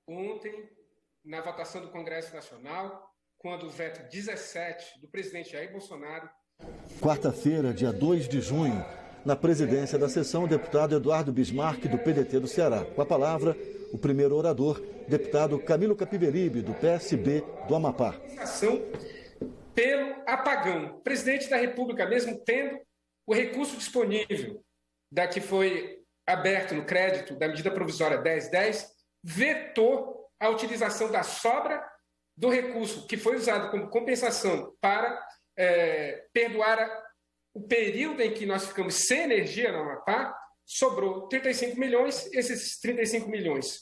ontem, na votação do Congresso Nacional, quando o veto 17 do presidente Jair Bolsonaro. Quarta-feira, dia 2 de junho, na presidência da sessão, o deputado Eduardo Bismarck, do PDT do Ceará. Com a palavra, o primeiro orador, deputado Camilo Capiberibe, do PSB do Amapá. Pelo apagão. O presidente da República, mesmo tendo o recurso disponível da que foi aberto no crédito da medida provisória 1010, vetou a utilização da sobra do recurso que foi usado como compensação para perdoar o período em que nós ficamos sem energia no Amapá. Sobrou 35 milhões, esses 35 milhões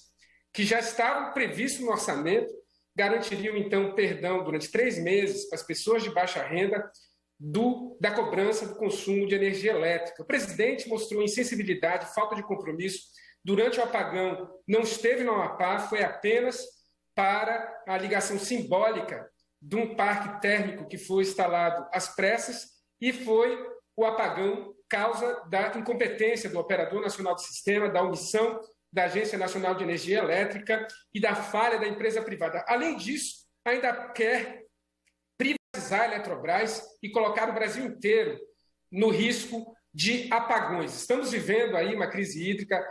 que já estavam previstos no orçamento garantiriam, então, perdão durante 3 meses para as pessoas de baixa renda da cobrança do consumo de energia elétrica. O presidente mostrou insensibilidade, falta de compromisso. Durante o apagão, não esteve no Amapá, foi apenas para a ligação simbólica de um parque térmico que foi instalado às pressas, e foi o apagão causa da incompetência do Operador Nacional do Sistema, da omissão da Agência Nacional de Energia Elétrica e da falha da empresa privada. Além disso, ainda quer privatizar a Eletrobras e colocar o Brasil inteiro no risco de apagões. Estamos vivendo aí uma crise hídrica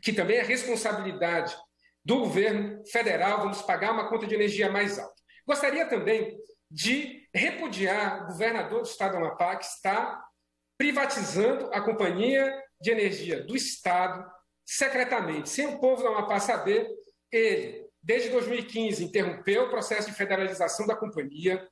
que também é responsabilidade do governo federal. Vamos pagar uma conta de energia mais alta. Gostaria também de repudiar o governador do estado do Amapá, que está privatizando a Companhia de Energia do Estado secretamente, sem o povo do Amapá saber. Ele, desde 2015, interrompeu o processo de federalização da companhia,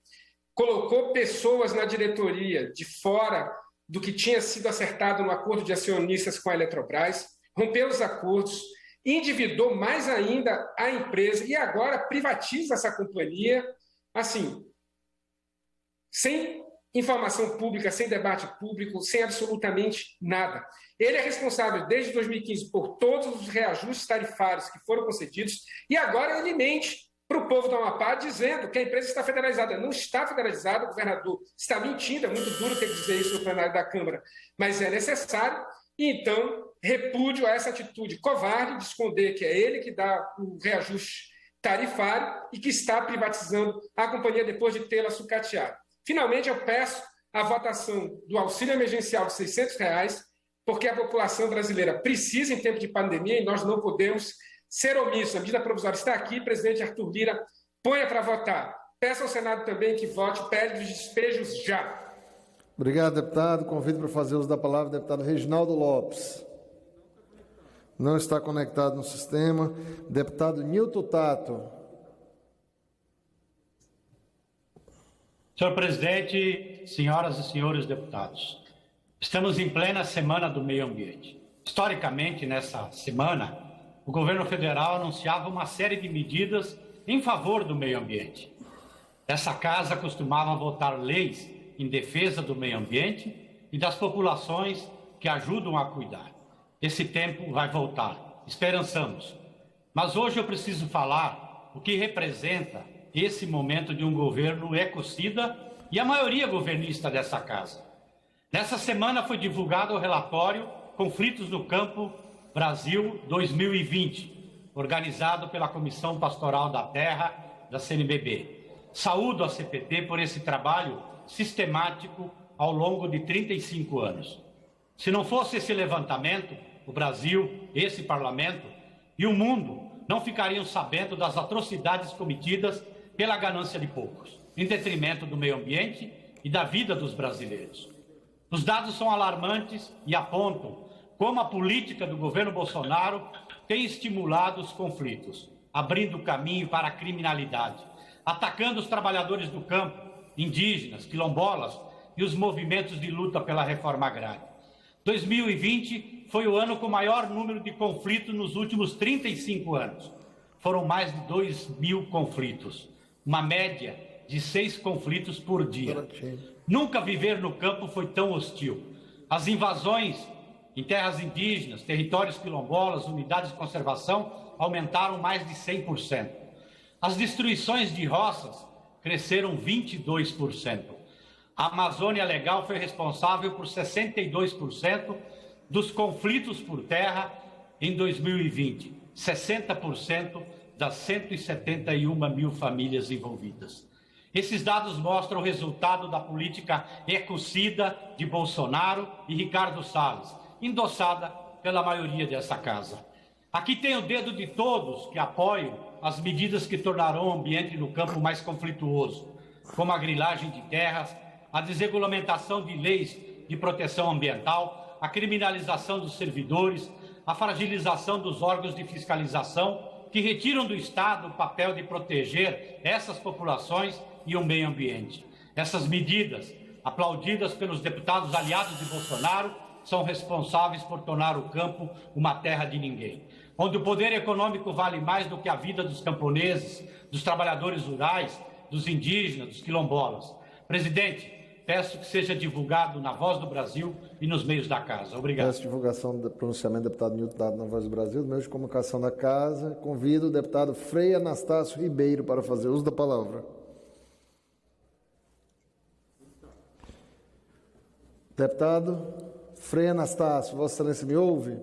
colocou pessoas na diretoria de fora do que tinha sido acertado no acordo de acionistas com a Eletrobras, rompeu os acordos, endividou mais ainda a empresa e agora privatiza essa companhia, assim, sem informação pública, sem debate público, sem absolutamente nada. Ele é responsável desde 2015 por todos os reajustes tarifários que foram concedidos e agora ele mente para o povo do Amapá dizendo que a empresa está federalizada. Não está federalizada, o governador está mentindo, é muito duro ter que dizer isso no plenário da Câmara, mas é necessário. E então, repúdio a essa atitude covarde de esconder que é ele que dá o reajuste tarifário e que está privatizando a companhia depois de tê-la sucateado. Finalmente, eu peço a votação do auxílio emergencial de R$600, porque a população brasileira precisa em tempo de pandemia e nós não podemos ser omissos. A medida provisória está aqui, presidente Arthur Lira, ponha para votar. Peço ao Senado também que vote, pede os despejos já. Obrigado, deputado. Convido para fazer uso da palavra o deputado Reginaldo Lopes. Não está conectado no sistema. Deputado Nilton Tato. Senhor presidente, senhoras e senhores deputados, estamos em plena Semana do Meio Ambiente. Historicamente, nessa semana, o governo federal anunciava uma série de medidas em favor do meio ambiente. Essa casa costumava votar leis em defesa do meio ambiente e das populações que ajudam a cuidar. Esse tempo vai voltar, esperançamos. Mas hoje eu preciso falar o que representa esse momento de um governo ecocida e a maioria governista dessa casa. Nessa semana foi divulgado o relatório Conflitos no Campo Brasil 2020, organizado pela Comissão Pastoral da Terra da CNBB. Saúdo a CPT por esse trabalho sistemático ao longo de 35 anos. Se não fosse esse levantamento, o Brasil, esse parlamento e o mundo não ficariam sabendo das atrocidades cometidas pela ganância de poucos, em detrimento do meio ambiente e da vida dos brasileiros. Os dados são alarmantes e apontam como a política do governo Bolsonaro tem estimulado os conflitos, abrindo caminho para a criminalidade, atacando os trabalhadores do campo, indígenas, quilombolas e os movimentos de luta pela reforma agrária. 2020 foi o ano com maior número de conflitos nos últimos 35 anos. Foram mais de 2.000 conflitos, uma média de 6 conflitos por dia. Nunca viver no campo foi tão hostil. As invasões em terras indígenas, territórios quilombolas, unidades de conservação aumentaram mais de 100%. As destruições de roças cresceram 22%. A Amazônia Legal foi responsável por 62% dos conflitos por terra em 2020, 60% das 171 mil famílias envolvidas. Esses dados mostram o resultado da política ecocida de Bolsonaro e Ricardo Salles, endossada pela maioria dessa casa. Aqui tem o dedo de todos que apoiam as medidas que tornarão o ambiente no campo mais conflituoso, como a grilagem de terras, a desregulamentação de leis de proteção ambiental, a criminalização dos servidores, a fragilização dos órgãos de fiscalização que retiram do Estado o papel de proteger essas populações e o meio ambiente. Essas medidas, aplaudidas pelos deputados aliados de Bolsonaro, são responsáveis por tornar o campo uma terra de ninguém, onde o poder econômico vale mais do que a vida dos camponeses, dos trabalhadores rurais, dos indígenas, dos quilombolas. Presidente, peço que seja divulgado na Voz do Brasil e nos meios da Casa. Obrigado. Peço divulgação do pronunciamento do deputado Nilton Tato na Voz do Brasil, meios de comunicação da Casa. Convido o deputado Frei Anastácio Ribeiro para fazer uso da palavra. Deputado Frei Anastácio, Vossa Excelência me ouve?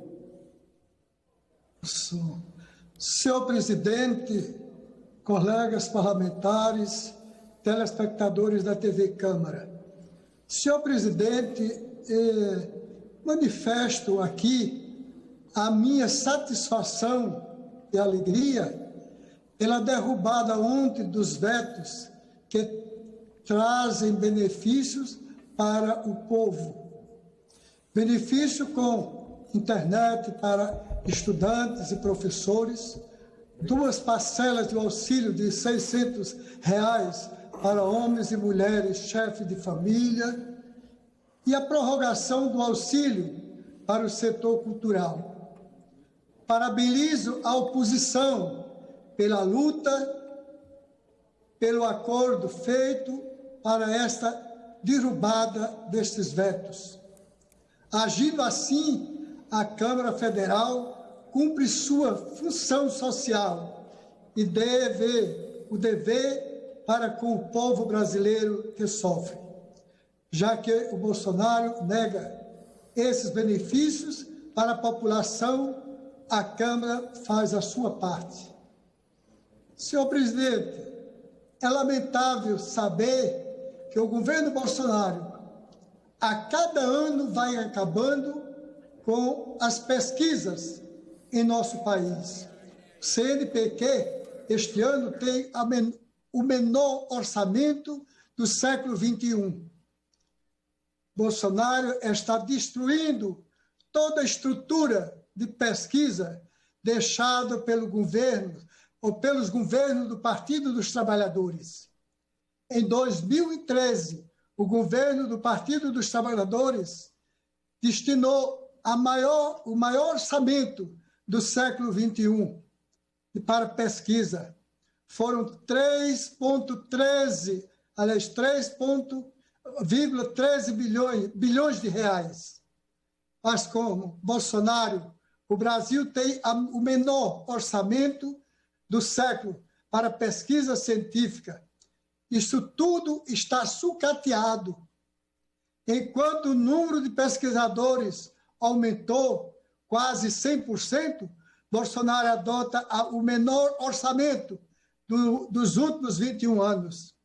Senhor presidente, colegas parlamentares, telespectadores da TV Câmara. Senhor presidente, manifesto aqui a minha satisfação e alegria pela derrubada ontem dos vetos que trazem benefícios para o povo. Benefício com internet para estudantes e professores, 2 parcelas de auxílio de R$ 600 para homens e mulheres chefes de família e a prorrogação do auxílio para o setor cultural. Parabenizo a oposição pela luta, pelo acordo feito para esta derrubada destes vetos. Agindo assim, a Câmara Federal cumpre sua função social e o dever para com o povo brasileiro que sofre. Já que o Bolsonaro nega esses benefícios para a população, a Câmara faz a sua parte. Senhor presidente, é lamentável saber que o governo Bolsonaro a cada ano vai acabando com as pesquisas em nosso país. O CNPq, este ano, tem o menor orçamento do século XXI. Bolsonaro está destruindo toda a estrutura de pesquisa deixada pelo governo ou pelos governos do Partido dos Trabalhadores. Em 2013, o governo do Partido dos Trabalhadores destinou o maior orçamento do século XXI para pesquisa. Foram 3,13 bilhões de reais. Mas como Bolsonaro, o Brasil tem o menor orçamento do século para pesquisa científica. Isso tudo está sucateado. Enquanto o número de pesquisadores aumentou quase 100%, Bolsonaro adota o menor orçamento dos últimos 21 anos.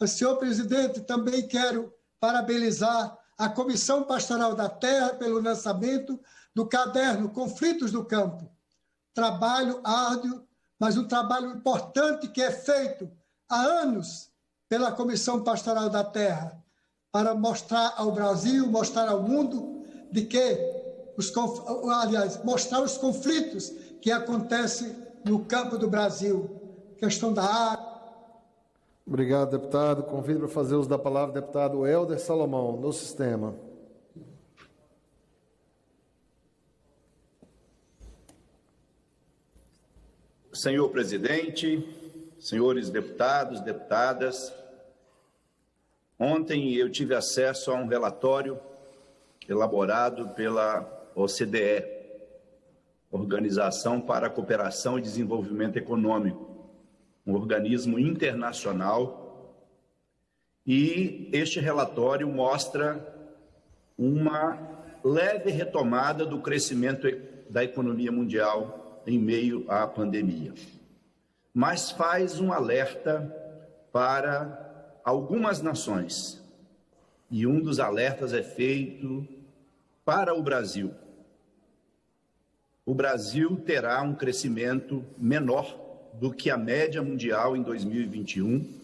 Senhor presidente, também quero parabenizar a Comissão Pastoral da Terra pelo lançamento do caderno Conflitos do Campo. Trabalho árduo, mas um trabalho importante que é feito há anos pela Comissão Pastoral da Terra, para mostrar ao Brasil, mostrar ao mundo mostrar os conflitos que acontecem no campo do Brasil. Questão da água. Obrigado, deputado. Convido para fazer uso da palavra o deputado Helder Salomão, no sistema. Senhor presidente, senhores deputados, deputadas, ontem eu tive acesso a um relatório elaborado pela OCDE, Organização para a Cooperação e Desenvolvimento Econômico, um organismo internacional, e este relatório mostra uma leve retomada do crescimento da economia mundial em meio à pandemia. Mas faz um alerta para algumas nações. E um dos alertas é feito para o Brasil. O Brasil terá um crescimento menor do que a média mundial em 2021,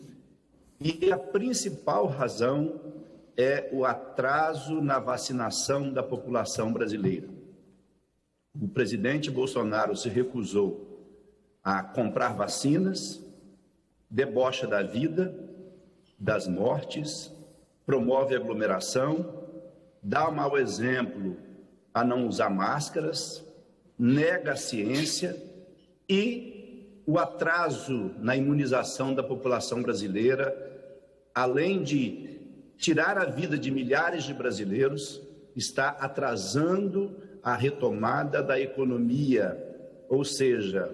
e a principal razão é o atraso na vacinação da população brasileira. O presidente Bolsonaro se recusou a comprar vacinas, debocha da vida, das mortes, promove aglomeração, dá mau exemplo a não usar máscaras, nega a ciência e o atraso na imunização da população brasileira, além de tirar a vida de milhares de brasileiros, está atrasando a retomada da economia, ou seja,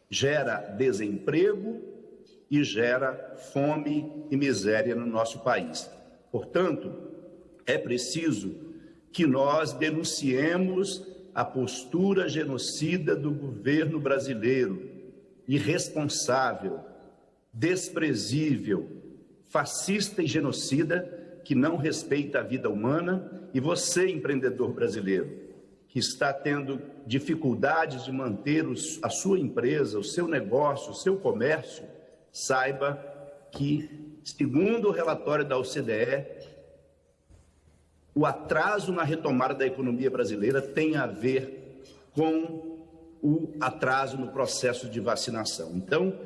gera desemprego e gera fome e miséria no nosso país. Portanto, é preciso que nós denunciemos a postura genocida do governo brasileiro, irresponsável, desprezível, fascista e genocida, que não respeita a vida humana. E você, empreendedor brasileiro, que está tendo dificuldades de manter a sua empresa, o seu negócio, o seu comércio, saiba que, segundo o relatório da OCDE, o atraso na retomada da economia brasileira tem a ver com o atraso no processo de vacinação. Então,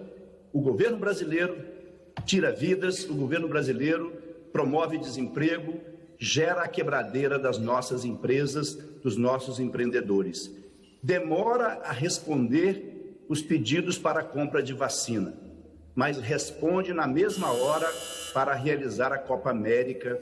o governo brasileiro tira vidas, o governo brasileiro promove desemprego, gera a quebradeira das nossas empresas, dos nossos empreendedores. Demora a responder os pedidos para a compra de vacina, mas responde na mesma hora para realizar a Copa América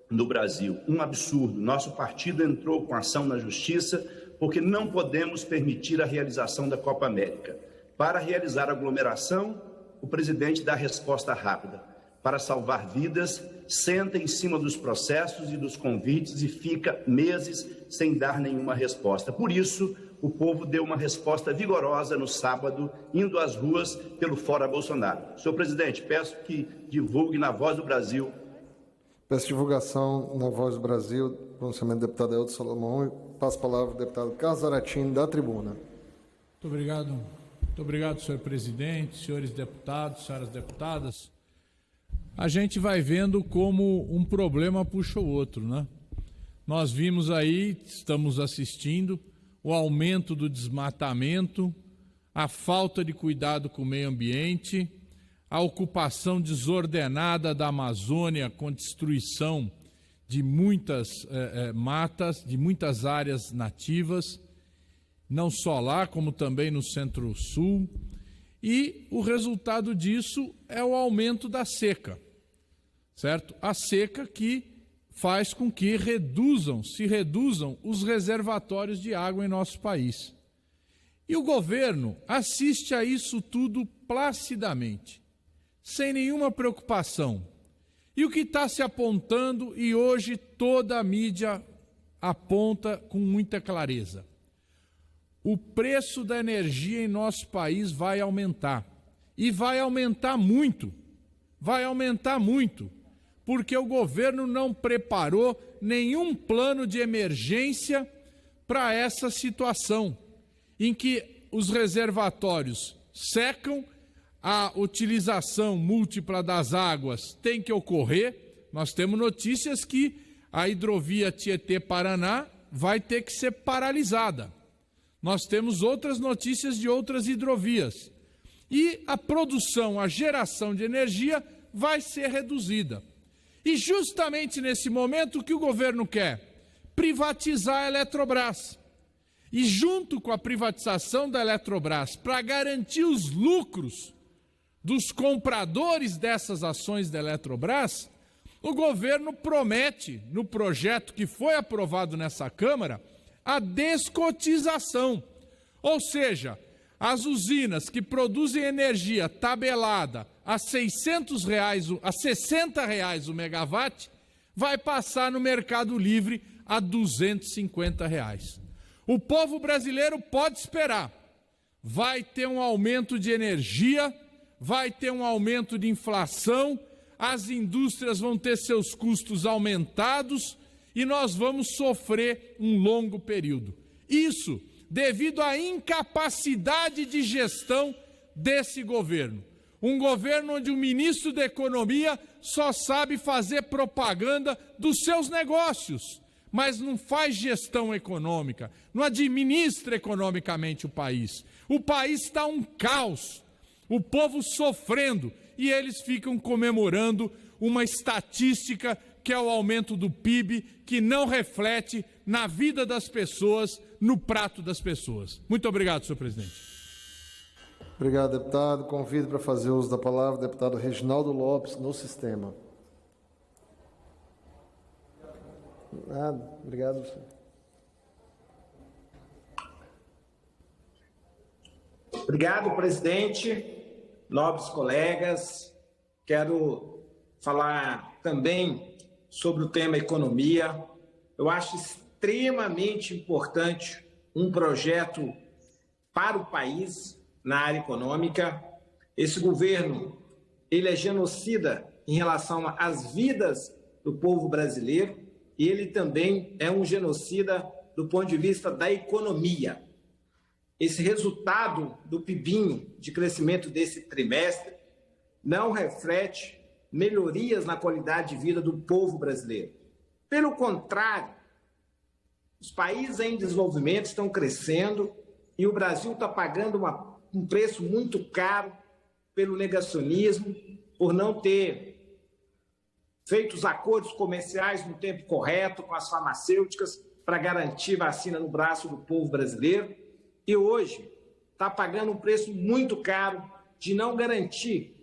no Brasil. Um absurdo. Nosso partido entrou com ação na Justiça porque não podemos permitir a realização da Copa América. Para realizar a aglomeração, o presidente dá resposta rápida. Para salvar vidas, senta em cima dos processos e dos convites e fica meses sem dar nenhuma resposta. Por isso, o povo deu uma resposta vigorosa no sábado, indo às ruas pelo Fora Bolsonaro. Senhor presidente, peço que divulgue na Voz do Brasil. Peço divulgação na Voz do Brasil, pronunciamento do deputado Elton Salomão, e passo a palavra ao deputado Carlos Zaratini, da tribuna. Muito obrigado, senhor presidente, senhores deputados, senhoras deputadas. A gente vai vendo como um problema puxa o outro, né? Nós vimos aí, estamos assistindo, o aumento do desmatamento, a falta de cuidado com o meio ambiente, a ocupação desordenada da Amazônia com destruição de muitas matas, de muitas áreas nativas, não só lá, como também no Centro-Sul. E o resultado disso é o aumento da seca, certo? A seca que faz com que se reduzam os reservatórios de água em nosso país. E o governo assiste a isso tudo placidamente, sem nenhuma preocupação. E o que está se apontando, e hoje toda a mídia aponta com muita clareza: o preço da energia em nosso país vai aumentar. E vai aumentar muito. Porque o governo não preparou nenhum plano de emergência para essa situação, em que os reservatórios secam, a utilização múltipla das águas tem que ocorrer. Nós temos notícias que a hidrovia Tietê-Paraná vai ter que ser paralisada. Nós temos outras notícias de outras hidrovias. E a produção, a geração de energia vai ser reduzida. E justamente nesse momento o que o governo quer? Privatizar a Eletrobras. E junto com a privatização da Eletrobras, para garantir os lucros dos compradores dessas ações da Eletrobras, o governo promete, no projeto que foi aprovado nessa Câmara, a descotização. Ou seja, as usinas que produzem energia tabelada a R$60 o megawatt, vai passar no Mercado Livre a R$250. O povo brasileiro pode esperar vai ter um aumento de energia, vai ter um aumento de inflação, as indústrias vão ter seus custos aumentados e nós vamos sofrer um longo período. Isso devido à incapacidade de gestão desse governo. Um governo onde o ministro da Economia só sabe fazer propaganda dos seus negócios, mas não faz gestão econômica, não administra economicamente o país. O país está um caos, o povo sofrendo, e eles ficam comemorando uma estatística que é o aumento do PIB, que não reflete na vida das pessoas, no prato das pessoas. Muito obrigado, senhor presidente. Obrigado, deputado. Convido para fazer uso da palavra o deputado Reginaldo Lopes, no sistema. Obrigado, senhor. Obrigado, presidente. Nobres colegas, quero falar também sobre o tema economia. Eu acho extremamente importante um projeto para o país na área econômica. Esse governo, ele é genocida em relação às vidas do povo brasileiro e ele também é um genocida do ponto de vista da economia. Esse resultado do PIBinho de crescimento desse trimestre não reflete melhorias na qualidade de vida do povo brasileiro. Pelo contrário, os países em desenvolvimento estão crescendo e o Brasil está pagando um preço muito caro pelo negacionismo, por não ter feito os acordos comerciais no tempo correto com as farmacêuticas para garantir vacina no braço do povo brasileiro. E hoje está pagando um preço muito caro de não garantir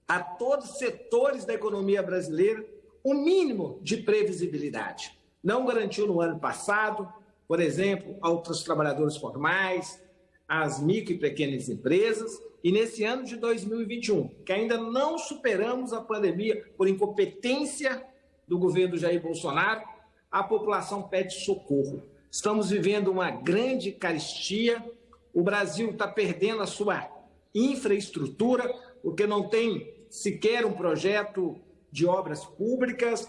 a todos os setores da economia brasileira o mínimo de previsibilidade. Não garantiu no ano passado, por exemplo, aos trabalhadores formais, às micro e pequenas empresas, e nesse ano de 2021, que ainda não superamos a pandemia por incompetência do governo Jair Bolsonaro, a população pede socorro. Estamos vivendo uma grande carestia, o Brasil está perdendo a sua infraestrutura, porque não tem sequer um projeto de obras públicas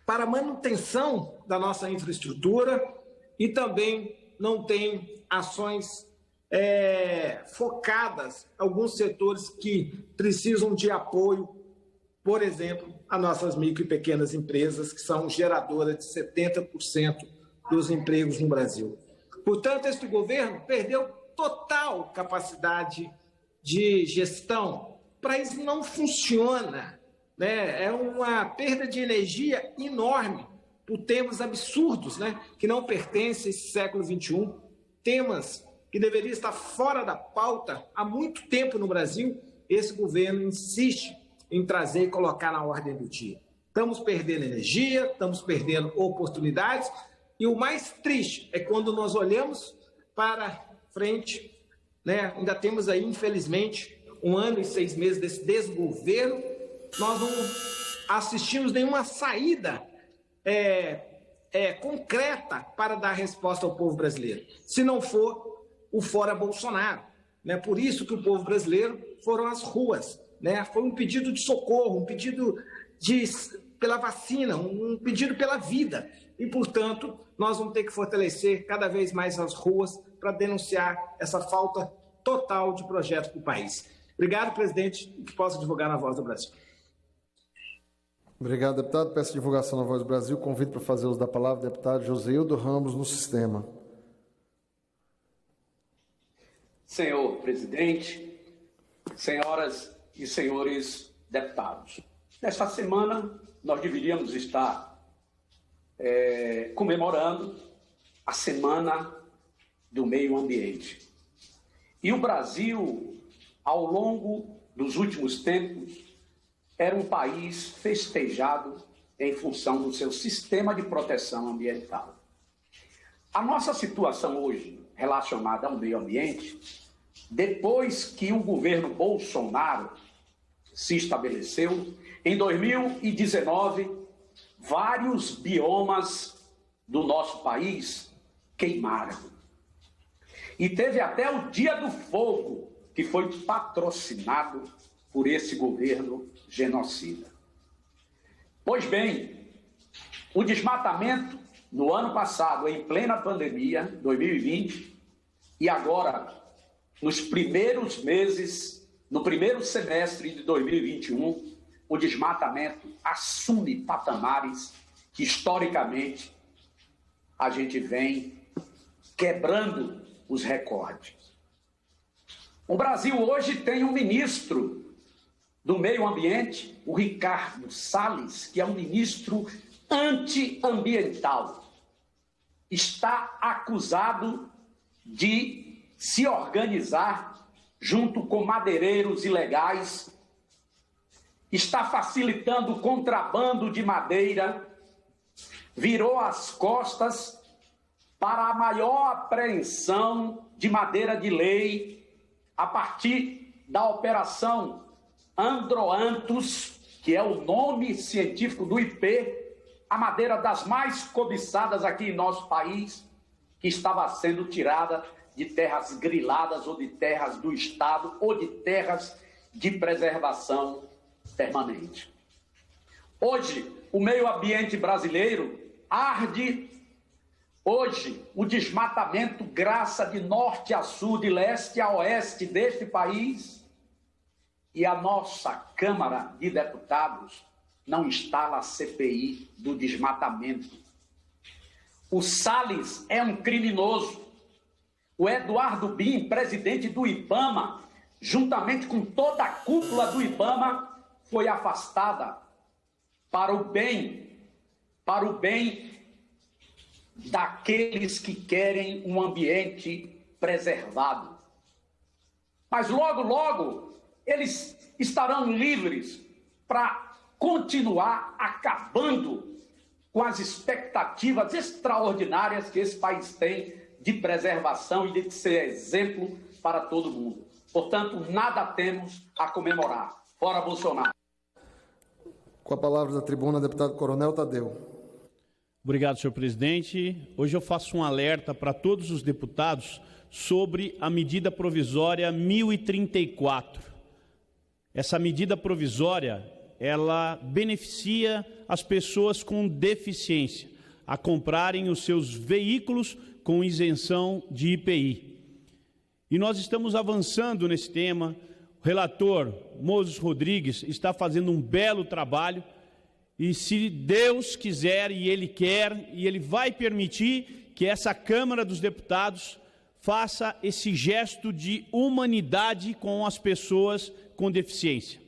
para manutenção da nossa infraestrutura e também não tem ações focadas em alguns setores que precisam de apoio, por exemplo, as nossas micro e pequenas empresas, que são geradoras de 70% dos empregos no Brasil. Portanto, este governo perdeu total capacidade de gestão. O país não funciona, né? É uma perda de energia enorme por temas absurdos, né? Que não pertencem a esse século XXI, temas que deveriam estar fora da pauta há muito tempo no Brasil. Esse governo insiste em trazer e colocar na ordem do dia. Estamos perdendo energia, estamos perdendo oportunidades, e o mais triste é quando nós olhamos para frente, né? Ainda temos aí, infelizmente, 1 ano e 6 meses desse desgoverno, nós não assistimos nenhuma saída concreta para dar resposta ao povo brasileiro, se não for o fora Bolsonaro, né? Por isso que o povo brasileiro foram às ruas, né? Foi um pedido de socorro, um pedido pela vacina, um pedido pela vida. E, portanto, nós vamos ter que fortalecer cada vez mais as ruas para denunciar essa falta total de projeto para o país. Obrigado, presidente, que possa divulgar na Voz do Brasil. Obrigado, deputado. Peço divulgação na Voz do Brasil. Convido para fazer uso da palavra o deputado Joseildo Ramos, no sistema. Senhor presidente, senhoras e senhores deputados, nesta semana nós deveríamos estar comemorando a Semana do Meio Ambiente. E o Brasil, ao longo dos últimos tempos, era um país festejado em função do seu sistema de proteção ambiental. A nossa situação hoje, relacionada ao meio ambiente, depois que o governo Bolsonaro se estabeleceu, em 2019, vários biomas do nosso país queimaram. E teve até o Dia do Fogo, que foi patrocinado por esse governo genocida. Pois bem, o desmatamento no ano passado, em plena pandemia, 2020, e agora, nos primeiros meses, no primeiro semestre de 2021, o desmatamento assume patamares que, historicamente, a gente vem quebrando os recordes. O Brasil hoje tem um ministro do Meio Ambiente, o Ricardo Salles, que é um ministro antiambiental. Está acusado de se organizar junto com madeireiros ilegais, está facilitando o contrabando de madeira, virou as costas para a maior apreensão de madeira de lei a partir da Operação Androanthus, que é o nome científico do IP, a madeira das mais cobiçadas aqui em nosso país, que estava sendo tirada de terras griladas ou de terras do Estado ou de terras de preservação permanente. Hoje, o meio ambiente brasileiro arde. Hoje, o desmatamento graça de norte a sul, de leste a oeste deste país, e a nossa Câmara de Deputados não instala a CPI do desmatamento. O Salles é um criminoso. O Eduardo Bin, presidente do IBAMA, juntamente com toda a cúpula do IBAMA, foi afastada para o bem daqueles que querem um ambiente preservado. Mas logo, logo, eles estarão livres para continuar acabando com as expectativas extraordinárias que esse país tem de preservação e de ser exemplo para todo mundo. Portanto, nada temos a comemorar. Fora Bolsonaro. Com a palavra da tribuna, deputado Coronel Tadeu. Obrigado, senhor presidente. Hoje eu faço um alerta para todos os deputados sobre a medida provisória 1034. Essa medida provisória, ela beneficia as pessoas com deficiência a comprarem os seus veículos com isenção de IPI. E nós estamos avançando nesse tema. O relator Moses Rodrigues está fazendo um belo trabalho e, se Deus quiser e Ele quer, e Ele vai permitir que essa Câmara dos Deputados faça esse gesto de humanidade com as pessoas com deficiência.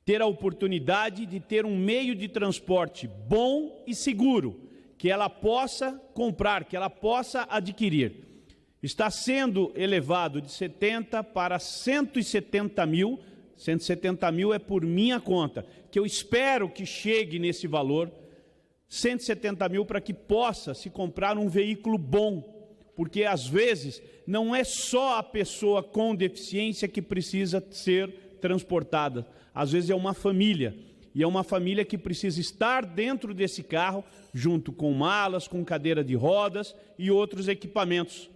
Ter a oportunidade de ter um meio de transporte bom e seguro, que ela possa comprar, que ela possa adquirir. Está sendo elevado de 70 para 170 mil, 170 mil é por minha conta, que eu espero que chegue nesse valor, 170 mil para que possa se comprar um veículo bom, porque às vezes não é só a pessoa com deficiência que precisa ser transportada, às vezes é uma família, e é uma família que precisa estar dentro desse carro, junto com malas, com cadeira de rodas e outros equipamentos.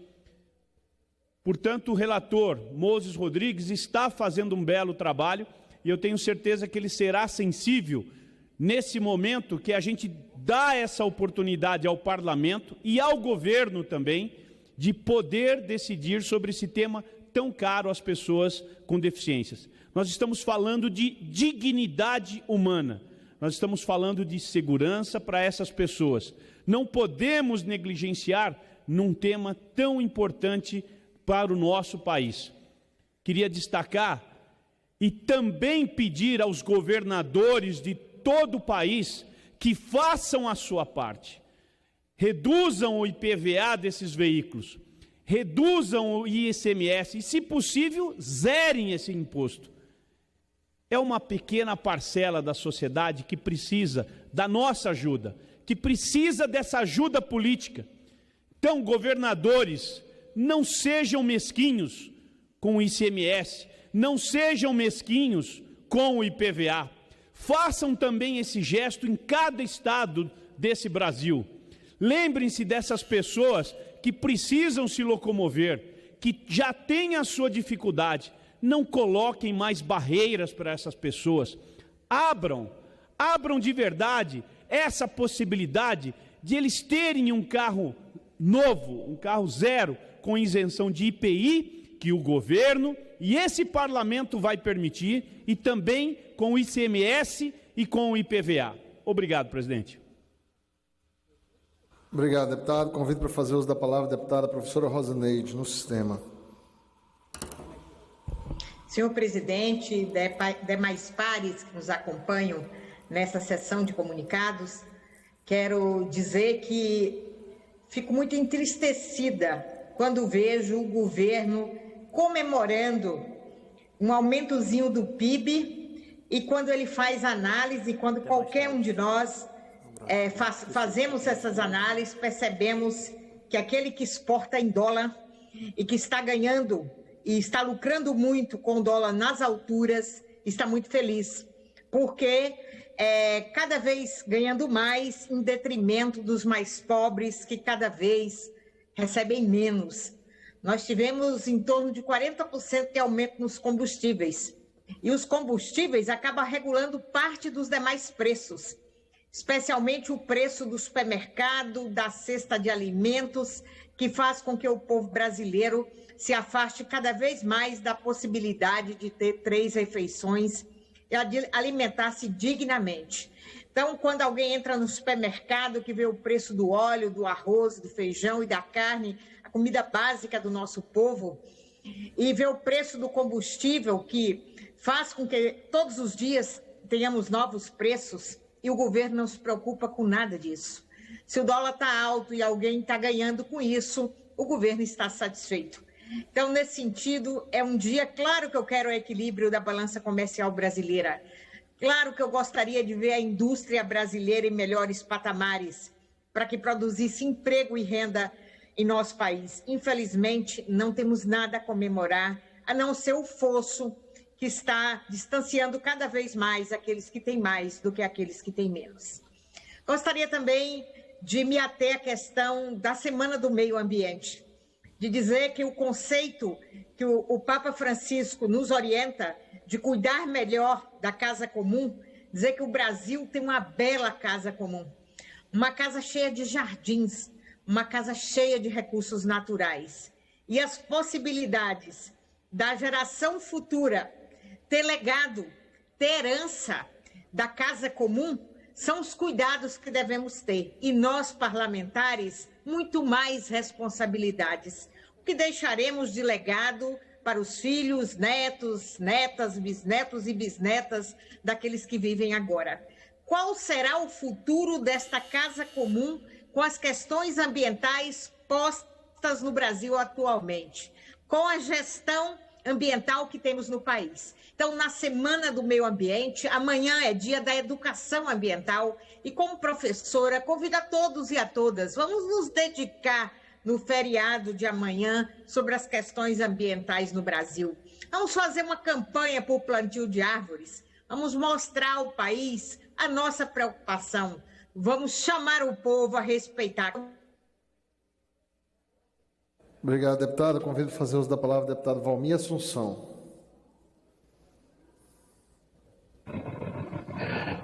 Portanto, o relator Moses Rodrigues está fazendo um belo trabalho e eu tenho certeza que ele será sensível nesse momento que a gente dá essa oportunidade ao parlamento e ao governo também de poder decidir sobre esse tema tão caro às pessoas com deficiências. Nós estamos falando de dignidade humana, nós estamos falando de segurança para essas pessoas. Não podemos negligenciar num tema tão importante para o nosso país. Queria destacar e também pedir aos governadores de todo o país que façam a sua parte. Reduzam o IPVA desses veículos, reduzam o ICMS e, se possível, zerem esse imposto. É uma pequena parcela da sociedade que precisa da nossa ajuda, que precisa dessa ajuda política. Então, governadores, não sejam mesquinhos com o ICMS, não sejam mesquinhos com o IPVA. Façam também esse gesto em cada estado desse Brasil. Lembrem-se dessas pessoas que precisam se locomover, que já têm a sua dificuldade, não coloquem mais barreiras para essas pessoas. Abram de verdade essa possibilidade de eles terem um carro novo, um carro zero, com isenção de IPI, que o governo e esse parlamento vai permitir, e também com o ICMS e com o IPVA. Obrigado, presidente. Obrigado, deputado. Convido para fazer uso da palavra a deputada professora Rosaneide, no sistema. Senhor presidente, demais pares que nos acompanham nessa sessão de comunicados, quero dizer que fico muito entristecida quando vejo o governo comemorando um aumentozinho do PIB e quando ele faz análise, quando qualquer um de nós fazemos essas análises, percebemos que aquele que exporta em dólar e que está ganhando e está lucrando muito com o dólar nas alturas, está muito feliz, porque cada vez ganhando mais em detrimento dos mais pobres, que cada vez recebem menos. Nós tivemos em torno de 40% de aumento nos combustíveis, e os combustíveis acabam regulando parte dos demais preços, especialmente o preço do supermercado, da cesta de alimentos, que faz com que o povo brasileiro se afaste cada vez mais da possibilidade de ter 3 refeições e alimentar-se dignamente. Então, quando alguém entra no supermercado, que vê o preço do óleo, do arroz, do feijão e da carne, a comida básica do nosso povo, e vê o preço do combustível, que faz com que todos os dias tenhamos novos preços, e o governo não se preocupa com nada disso. Se o dólar está alto e alguém está ganhando com isso, o governo está satisfeito. Então, nesse sentido, é um dia, claro que eu quero o equilíbrio da balança comercial brasileira. Claro que eu gostaria de ver a indústria brasileira em melhores patamares, para que produzisse emprego e renda em nosso país. Infelizmente, não temos nada a comemorar, a não ser o fosso que está distanciando cada vez mais aqueles que têm mais do que aqueles que têm menos. Gostaria também de me ater à questão da Semana do Meio Ambiente, de dizer que o conceito que o Papa Francisco nos orienta de cuidar melhor da casa comum, dizer que o Brasil tem uma bela casa comum, uma casa cheia de jardins, uma casa cheia de recursos naturais. E as possibilidades da geração futura ter legado, ter herança da casa comum, são os cuidados que devemos ter. E nós, parlamentares, muito mais responsabilidades. O que deixaremos de legado para os filhos, netos, netas, bisnetos e bisnetas daqueles que vivem agora? Qual será o futuro desta casa comum com as questões ambientais postas no Brasil atualmente? Com a gestão ambiental que temos no país. Então, na Semana do Meio Ambiente, amanhã é dia da educação ambiental e, como professora, convido a todos e a todas, vamos nos dedicar no feriado de amanhã sobre as questões ambientais no Brasil. Vamos fazer uma campanha por plantio de árvores, vamos mostrar ao país a nossa preocupação, vamos chamar o povo a respeitar. Obrigado, deputado. Convido para fazer uso da palavra o deputado Valmir Assunção.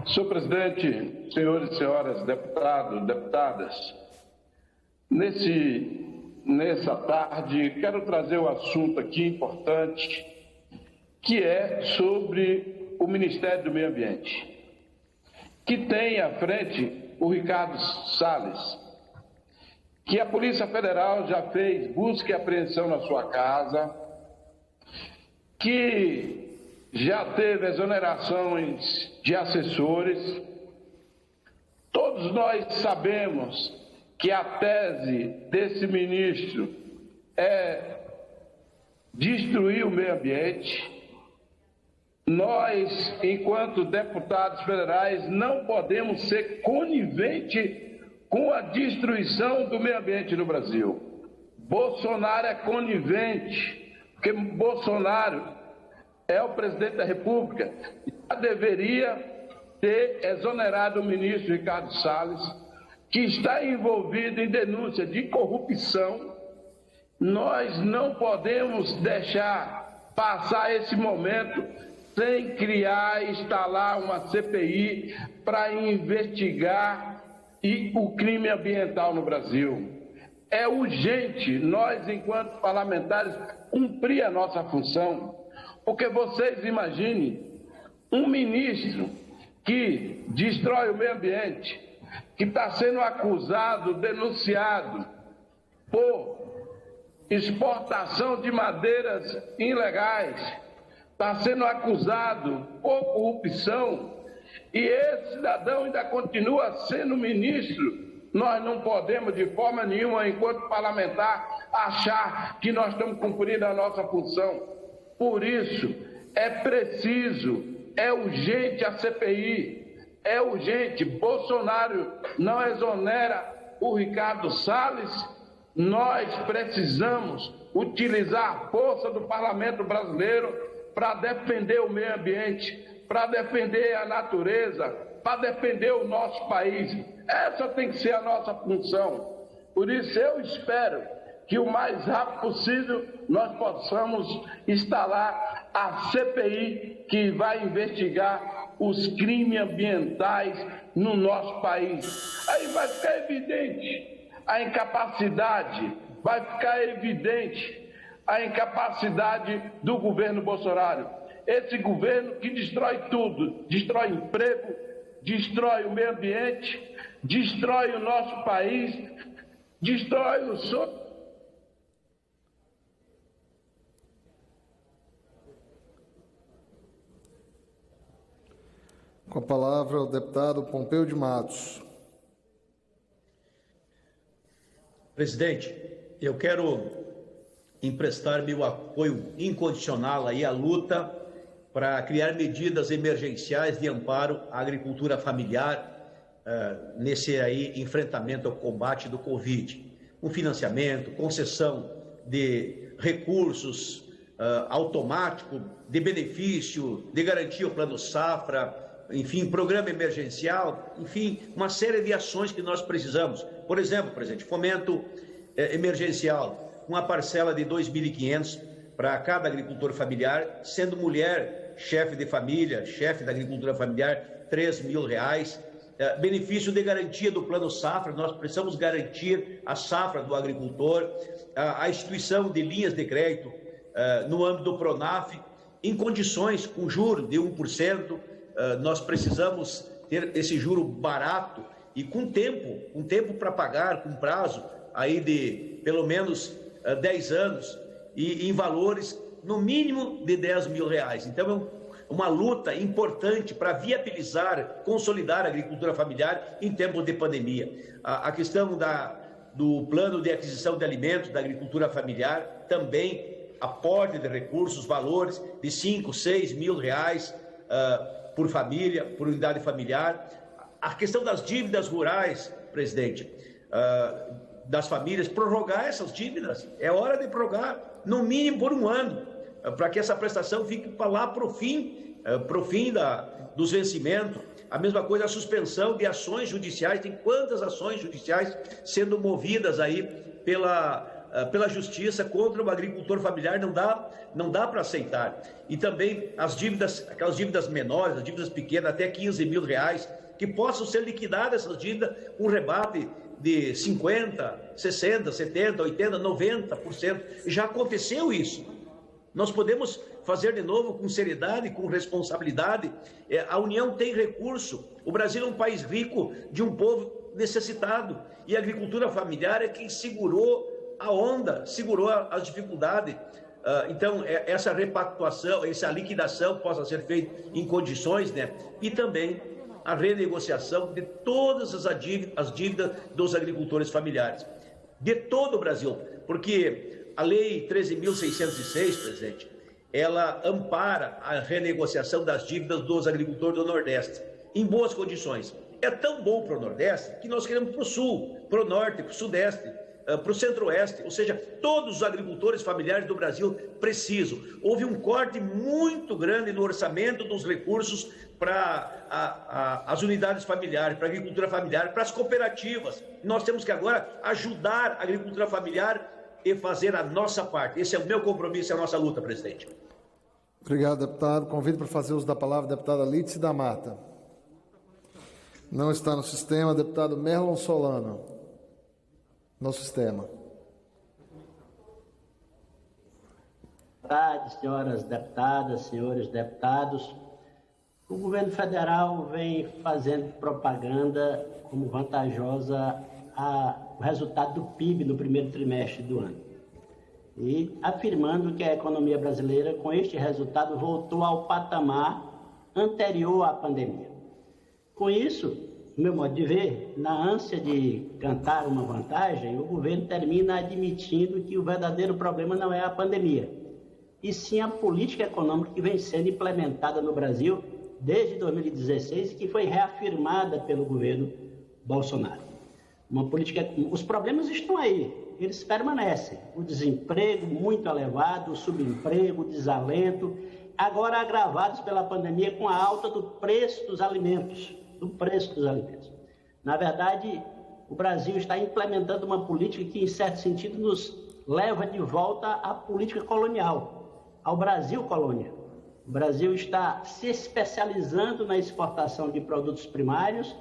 Senhor presidente, senhores e senhoras deputados, deputadas, nessa tarde quero trazer um assunto aqui importante, que é sobre o Ministério do Meio Ambiente, que tem à frente o Ricardo Salles, que a Polícia Federal já fez busca e apreensão na sua casa, que já teve exonerações de assessores. Todos nós sabemos que a tese desse ministro é destruir o meio ambiente. Nós, enquanto deputados federais, não podemos ser coniventes com a destruição do meio ambiente no Brasil. Bolsonaro é conivente, porque Bolsonaro é o presidente da República, já deveria ter exonerado o ministro Ricardo Salles, que está envolvido em denúncia de corrupção nós não podemos deixar passar esse momento sem criar e instalar uma CPI para investigar o crime ambiental no Brasil. É urgente nós, enquanto parlamentares, cumprir a nossa função, porque vocês imaginem um ministro que destrói o meio ambiente, que está sendo acusado, denunciado por exportação de madeiras ilegais, está sendo acusado por corrupção, e esse cidadão ainda continua sendo ministro. Nós não podemos, de forma nenhuma, enquanto parlamentar, achar que nós estamos cumprindo a nossa função. Por isso, é preciso, é urgente a CPI, é urgente. Bolsonaro não exonera o Ricardo Salles. Nós precisamos utilizar a força do parlamento brasileiro para defender o meio ambiente, para defender a natureza, para defender o nosso país. Essa tem que ser a nossa função. Por isso eu espero que o mais rápido possível nós possamos instalar a CPI que vai investigar os crimes ambientais no nosso país. Aí vai ficar evidente a incapacidade, vai ficar evidente a incapacidade do governo Bolsonaro. Esse governo que destrói tudo, destrói emprego, destrói o meio ambiente, destrói o nosso país, destrói o sonho. Com a palavra o deputado Pompeu de Matos. Presidente, eu quero emprestar meu apoio incondicional aí à luta para criar medidas emergenciais de amparo à agricultura familiar nesse aí enfrentamento ao combate do Covid. Com financiamento, concessão de recursos automático, de benefício, de garantia ao Plano Safra, enfim, programa emergencial, enfim, uma série de ações que nós precisamos. Por exemplo, presidente, fomento emergencial, uma parcela de R$ 2.500 para cada agricultor familiar, sendo mulher, chefe de família, chefe da agricultura familiar, R$ 3.000. Benefício de garantia do Plano Safra, nós precisamos garantir a safra do agricultor, a instituição de linhas de crédito no âmbito do Pronaf, em condições com juros de 1%, nós precisamos ter esse juro barato e com tempo para pagar, com prazo aí de pelo menos 10 anos e em valores no mínimo de R$ 10.000. Então é uma luta importante para viabilizar, consolidar a agricultura familiar em tempos de pandemia. A questão do plano de aquisição de alimentos da agricultura familiar, também aporte de recursos, valores de R$ 5.000, R$ 6.000 por família, por unidade familiar. A questão das dívidas rurais, presidente, das famílias, prorrogar essas dívidas. É hora de prorrogar, no mínimo por um ano, para que essa prestação fique para lá para o fim dos vencimentos. A mesma coisa a suspensão de ações judiciais. Tem quantas ações judiciais sendo movidas aí pela justiça contra o agricultor familiar? Não dá para aceitar. E também as dívidas, aquelas dívidas menores, as dívidas pequenas, até R$ 15.000, que possam ser liquidadas essas dívidas com rebate de 50%, 60%, 70%, 80%, 90%. Já aconteceu isso. Nós podemos fazer de novo com seriedade, com responsabilidade. A União tem recurso. O Brasil é um país rico de um povo necessitado. E a agricultura familiar é quem segurou a onda, segurou as dificuldades. Então, essa repactuação, essa liquidação possa ser feita em condições, né? E também a renegociação de todas as dívidas dos agricultores familiares, de todo o Brasil, porque a Lei 13.606, presidente, ela ampara a renegociação das dívidas dos agricultores do Nordeste, em boas condições. É tão bom para o Nordeste que nós queremos para o Sul, para o Norte, para o Sudeste, para o Centro-Oeste, ou seja, todos os agricultores familiares do Brasil precisam. Houve um corte muito grande no orçamento dos recursos para as unidades familiares, para a agricultura familiar, para as cooperativas. Nós temos que agora ajudar a agricultura familiar e fazer a nossa parte. Esse é o meu compromisso e a nossa luta, presidente. Obrigado, deputado. Convido para fazer uso da palavra a deputada Lídice da Mata. Não está no sistema. Deputado Merlon Solano. No sistema. Boa tarde, senhoras deputadas, senhores deputados. O governo federal vem fazendo propaganda como vantajosa o resultado do PIB no primeiro trimestre do ano. E afirmando que a economia brasileira, com este resultado, voltou ao patamar anterior à pandemia. Com isso, no meu modo de ver, na ânsia de cantar uma vantagem, o governo termina admitindo que o verdadeiro problema não é a pandemia, e sim a política econômica que vem sendo implementada no Brasil desde 2016 e que foi reafirmada pelo governo Bolsonaro. Os problemas estão aí, eles permanecem. O desemprego muito elevado, o subemprego, o desalento, agora agravados pela pandemia com a alta do preço dos alimentos. Na verdade, o Brasil está implementando uma política que, em certo sentido, nos leva de volta à política colonial, ao Brasil colônia. O Brasil está se especializando na exportação de produtos primários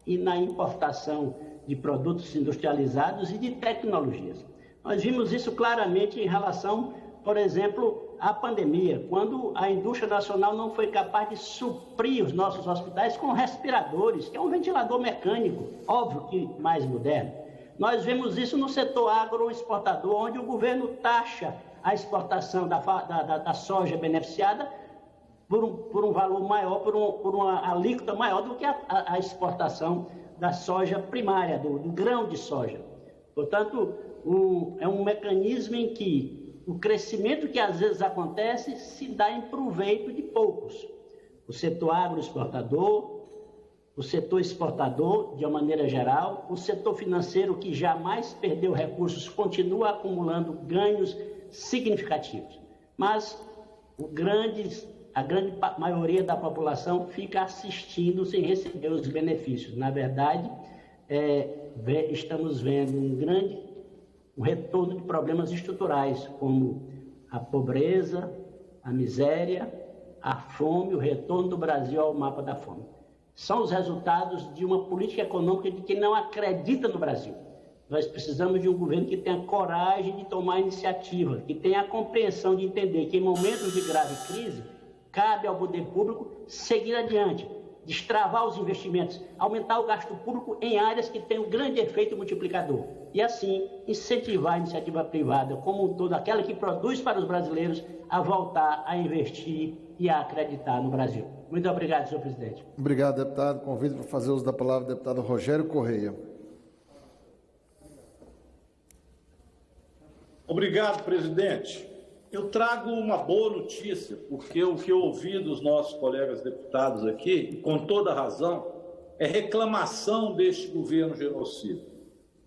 e na importação de produtos industrializados e de tecnologias. Nós vimos isso claramente em relação, por exemplo, à pandemia, quando a indústria nacional não foi capaz de suprir os nossos hospitais com respiradores, que é um ventilador mecânico, óbvio que mais moderno. Nós vemos isso no setor agroexportador, onde o governo taxa a exportação da soja beneficiada por um valor maior, por uma alíquota maior do que a exportação da soja primária, do grão de soja. Portanto, é um mecanismo em que o crescimento que às vezes acontece se dá em proveito de poucos. O setor agroexportador, o setor exportador, de uma maneira geral, o setor financeiro, que jamais perdeu recursos, continua acumulando ganhos significativos. Mas a grande maioria da população fica assistindo sem receber os benefícios. Na verdade, estamos vendo um retorno de problemas estruturais, como a pobreza, a miséria, a fome, o retorno do Brasil ao mapa da fome. São os resultados de uma política econômica de quem não acredita no Brasil. Nós precisamos de um governo que tenha coragem de tomar iniciativa, que tenha a compreensão de entender que em momentos de grave crise, cabe ao poder público seguir adiante, destravar os investimentos, aumentar o gasto público em áreas que têm um grande efeito multiplicador e, assim, incentivar a iniciativa privada como um todo, aquela que produz para os brasileiros, a voltar a investir e a acreditar no Brasil. Muito obrigado, senhor presidente. Obrigado, deputado. Convido para fazer uso da palavra o deputado Rogério Correia. Obrigado, presidente. Eu trago uma boa notícia, porque o que eu ouvi dos nossos colegas deputados aqui, com toda razão, é reclamação deste governo genocida.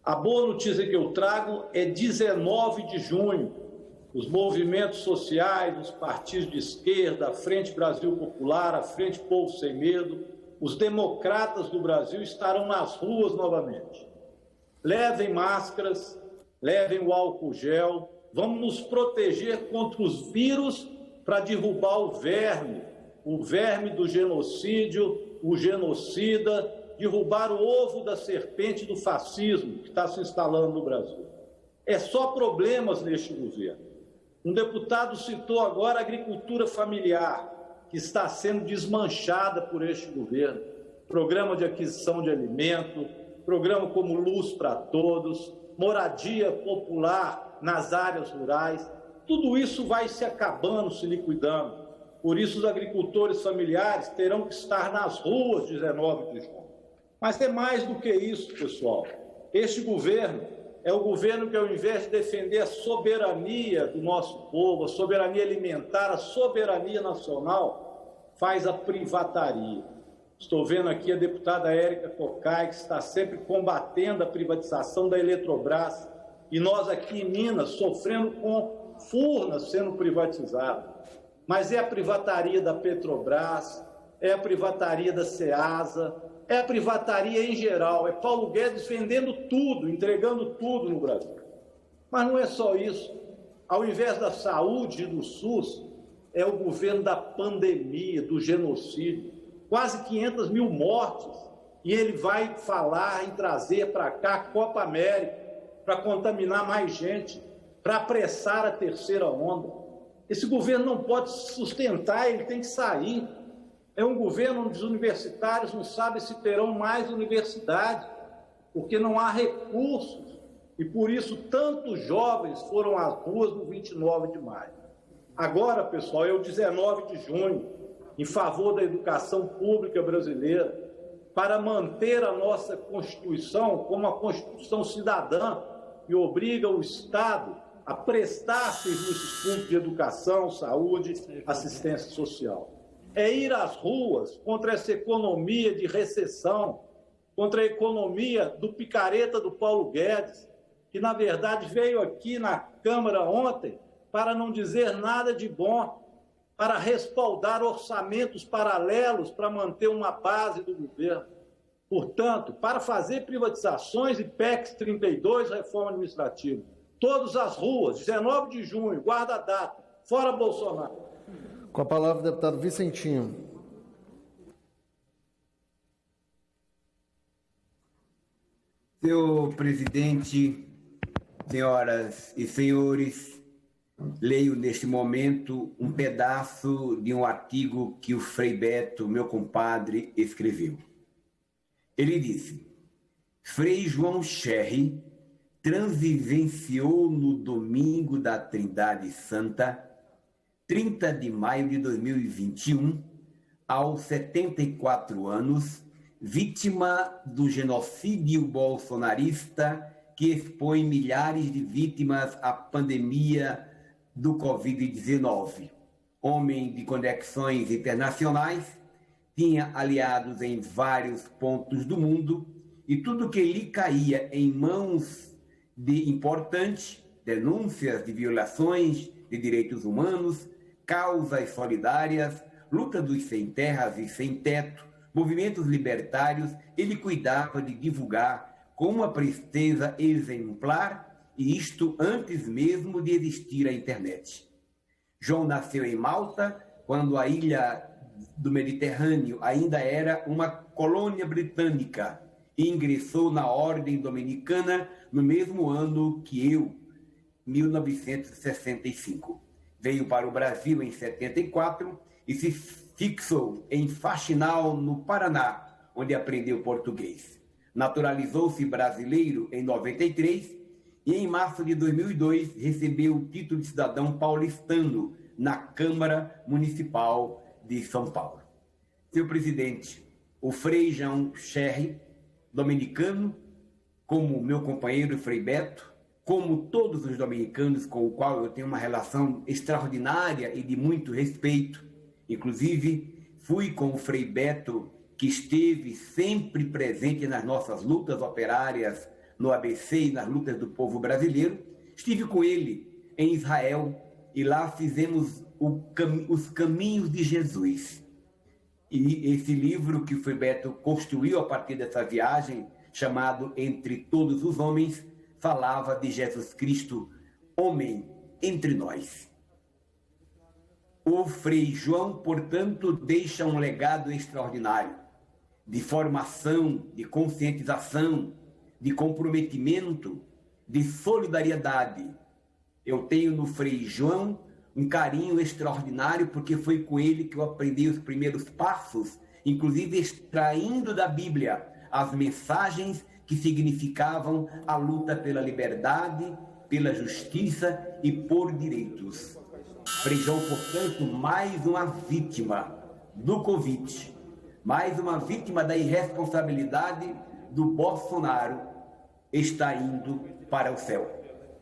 A boa notícia que eu trago é 19 de junho. Os movimentos sociais, os partidos de esquerda, a Frente Brasil Popular, a Frente Povo Sem Medo, os democratas do Brasil estarão nas ruas novamente. Levem máscaras, levem o álcool gel, vamos nos proteger contra os vírus para derrubar o verme do genocídio, o genocida, derrubar o ovo da serpente do fascismo que está se instalando no Brasil. É só problemas neste governo. Um deputado citou agora a agricultura familiar, que está sendo desmanchada por este governo. Programa de aquisição de alimento, programa como Luz para Todos, moradia popular nas áreas rurais, tudo isso vai se acabando, se liquidando. Por isso os agricultores familiares terão que estar nas ruas 19 de junho. Mas é mais do que isso, pessoal. Este governo é o governo que, ao invés de defender a soberania do nosso povo, a soberania alimentar, a soberania nacional, faz a privataria. Estou vendo aqui a deputada Érica Cocai, que está sempre combatendo a privatização da Eletrobras, e nós aqui em Minas sofrendo com Furnas sendo privatizada. Mas é a privataria da Petrobras, é a privataria da Ceasa, é a privataria em geral, é Paulo Guedes vendendo tudo, entregando tudo no Brasil. Mas não é só isso. Ao invés da saúde e do SUS, é o governo da pandemia, do genocídio. Quase 500 mil mortes. E ele vai falar em trazer para cá a Copa América, para contaminar mais gente, para apressar a terceira onda. Esse governo não pode se sustentar, ele tem que sair. É um governo onde os universitários não sabem se terão mais universidade, porque não há recursos. E por isso tantos jovens foram às ruas no 29 de maio. Agora, pessoal, é o 19 de junho, em favor da educação pública brasileira, para manter a nossa Constituição como a Constituição cidadã, que obriga o Estado a prestar serviços públicos de educação, saúde, assistência social. É ir às ruas contra essa economia de recessão, contra a economia do picareta do Paulo Guedes, que, na verdade, veio aqui na Câmara ontem para não dizer nada de bom, para respaldar orçamentos paralelos para manter uma base do governo. Portanto, para fazer privatizações e PEC 32, reforma administrativa, todas as ruas, 19 de junho, guarda a data, fora Bolsonaro. Com a palavra o deputado Vicentinho. Senhor presidente, senhoras e senhores, leio neste momento um pedaço de um artigo que o Frei Beto, meu compadre, escreveu. Ele disse: Frei João Scherry transvivenciou no domingo da Trindade Santa, 30 de maio de 2021, aos 74 anos, vítima do genocídio bolsonarista que expõe milhares de vítimas à pandemia do Covid-19. Homem de conexões internacionais, tinha aliados em vários pontos do mundo e tudo que lhe caía em mãos de importantes denúncias de violações de direitos humanos, causas solidárias, luta dos sem terras e sem teto, movimentos libertários, ele cuidava de divulgar com uma presteza exemplar, e isto antes mesmo de existir a internet. João nasceu em Malta, quando a ilha do Mediterrâneo ainda era uma colônia britânica, e ingressou na Ordem Dominicana no mesmo ano que eu, 1965. Veio para o Brasil em 74 e se fixou em Faxinal, no Paraná, onde aprendeu português. Naturalizou-se brasileiro em 93 e em março de 2002 recebeu o título de cidadão paulistano na Câmara Municipal de São Paulo. Senhor presidente, o Frei João Scherry, dominicano, como meu companheiro Frei Beto, como todos os dominicanos com o qual eu tenho uma relação extraordinária e de muito respeito, inclusive fui com o Frei Beto, que esteve sempre presente nas nossas lutas operárias no ABC e nas lutas do povo brasileiro, estive com ele em Israel e lá fizemos os caminhos de Jesus. E esse livro que o Frei Beto construiu a partir dessa viagem, chamado Entre Todos os Homens, falava de Jesus Cristo, homem entre nós. O Frei João, portanto, deixa um legado extraordinário de formação, de conscientização, de comprometimento, de solidariedade. Eu tenho no Frei João um carinho extraordinário, porque foi com ele que eu aprendi os primeiros passos, inclusive extraindo da Bíblia as mensagens que significavam a luta pela liberdade, pela justiça e por direitos. Frei João, portanto, mais uma vítima do Covid, mais uma vítima da irresponsabilidade do Bolsonaro, está indo para o céu.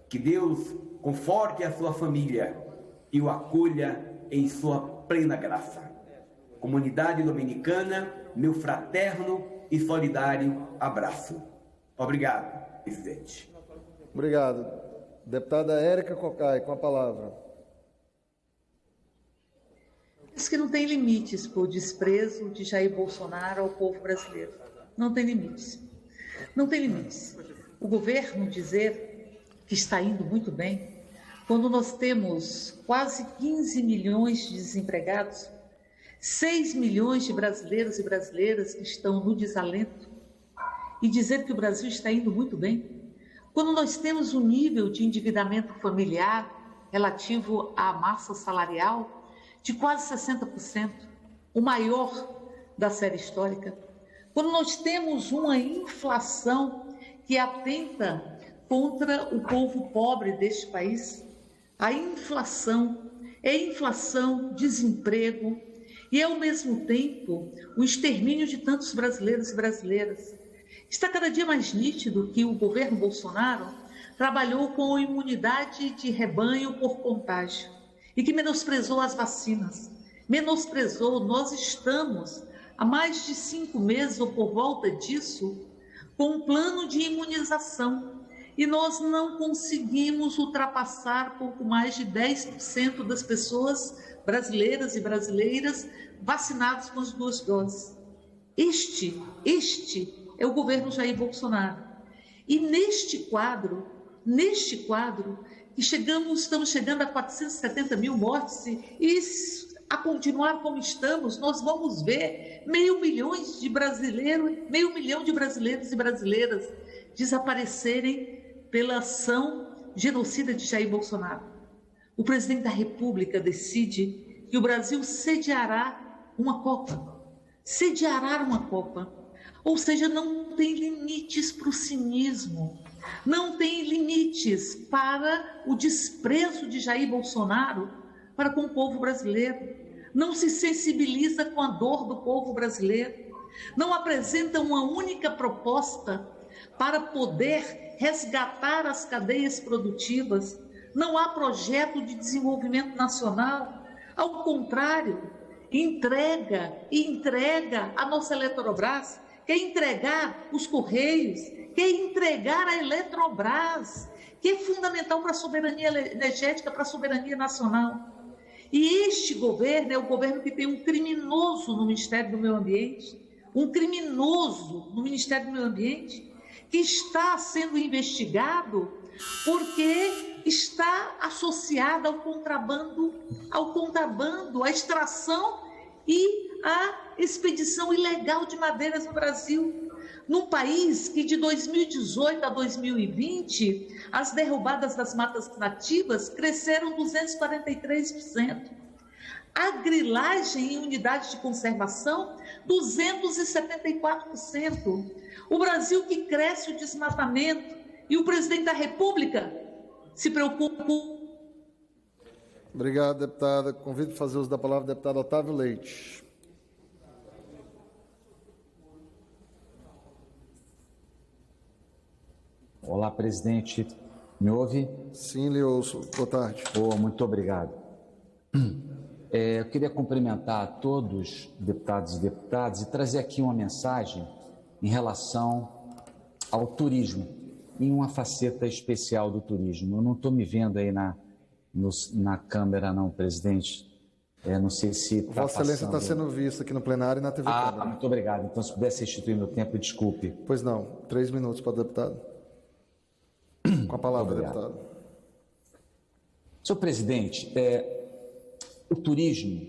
Que Deus conforte a sua família e o acolha em sua plena graça. Comunidade dominicana, meu fraterno e solidário abraço. Obrigado, presidente. Obrigado. Deputada Érica Cocai, com a palavra. Diz que não tem limites para o desprezo de Jair Bolsonaro ao povo brasileiro. Não tem limites. Não tem limites. O governo dizer que está indo muito bem, quando nós temos quase 15 milhões de desempregados, 6 milhões de brasileiros e brasileiras que estão no desalento, e dizer que o Brasil está indo muito bem, quando nós temos um nível de endividamento familiar relativo à massa salarial de quase 60%, o maior da série histórica, quando nós temos uma inflação que atenta contra o povo pobre deste país, a inflação é inflação, desemprego e, ao mesmo tempo, o extermínio de tantos brasileiros e brasileiras. Está cada dia mais nítido que o governo Bolsonaro trabalhou com a imunidade de rebanho por contágio e que menosprezou as vacinas. Menosprezou, nós estamos há mais de 5 meses ou por volta disso com um plano de imunização e nós não conseguimos ultrapassar pouco mais de 10% das pessoas brasileiras e brasileiras vacinadas com as 2 doses. Este é o governo Jair Bolsonaro. E neste quadro, que estamos chegando a 470 mil mortes e a continuar como estamos, nós vamos ver meio milhão de brasileiros e brasileiras desaparecerem pela ação genocida de Jair Bolsonaro. O presidente da República decide que o Brasil sediará uma Copa. Ou seja, não tem limites para o cinismo, não tem limites para o desprezo de Jair Bolsonaro para com o povo brasileiro, não se sensibiliza com a dor do povo brasileiro, não apresenta uma única proposta para poder resgatar as cadeias produtivas, não há projeto de desenvolvimento nacional, ao contrário, entrega a nossa Eletrobras, quer entregar os Correios, quer entregar a Eletrobras, que é fundamental para a soberania energética, para a soberania nacional. E este governo é o governo que tem um criminoso no Ministério do Meio Ambiente, que está sendo investigado porque está associado ao contrabando, à extração e à expedição ilegal de madeiras no Brasil. Num país que de 2018 a 2020, as derrubadas das matas nativas cresceram 243%. A grilagem em unidades de conservação, 274%. O Brasil que cresce o desmatamento e o presidente da República se preocupa com... Obrigado, deputada. Convido para fazer uso da palavra o deputado Otávio Leite. Olá, presidente. Me ouve? Sim, lhe ouço. Boa tarde. Muito obrigado. Eu queria cumprimentar todos, deputados e deputadas, e trazer aqui uma mensagem em relação ao turismo, em uma faceta especial do turismo. Eu não estou me vendo aí na câmera, não, presidente. Não sei se está Vossa Excelência está sendo visto aqui no plenário e na TV Câmara. Muito obrigado. Então, se pudesse restituir meu tempo, desculpe. Pois não. 3 minutos para o deputado. Com a palavra, deputado. Senhor presidente, o turismo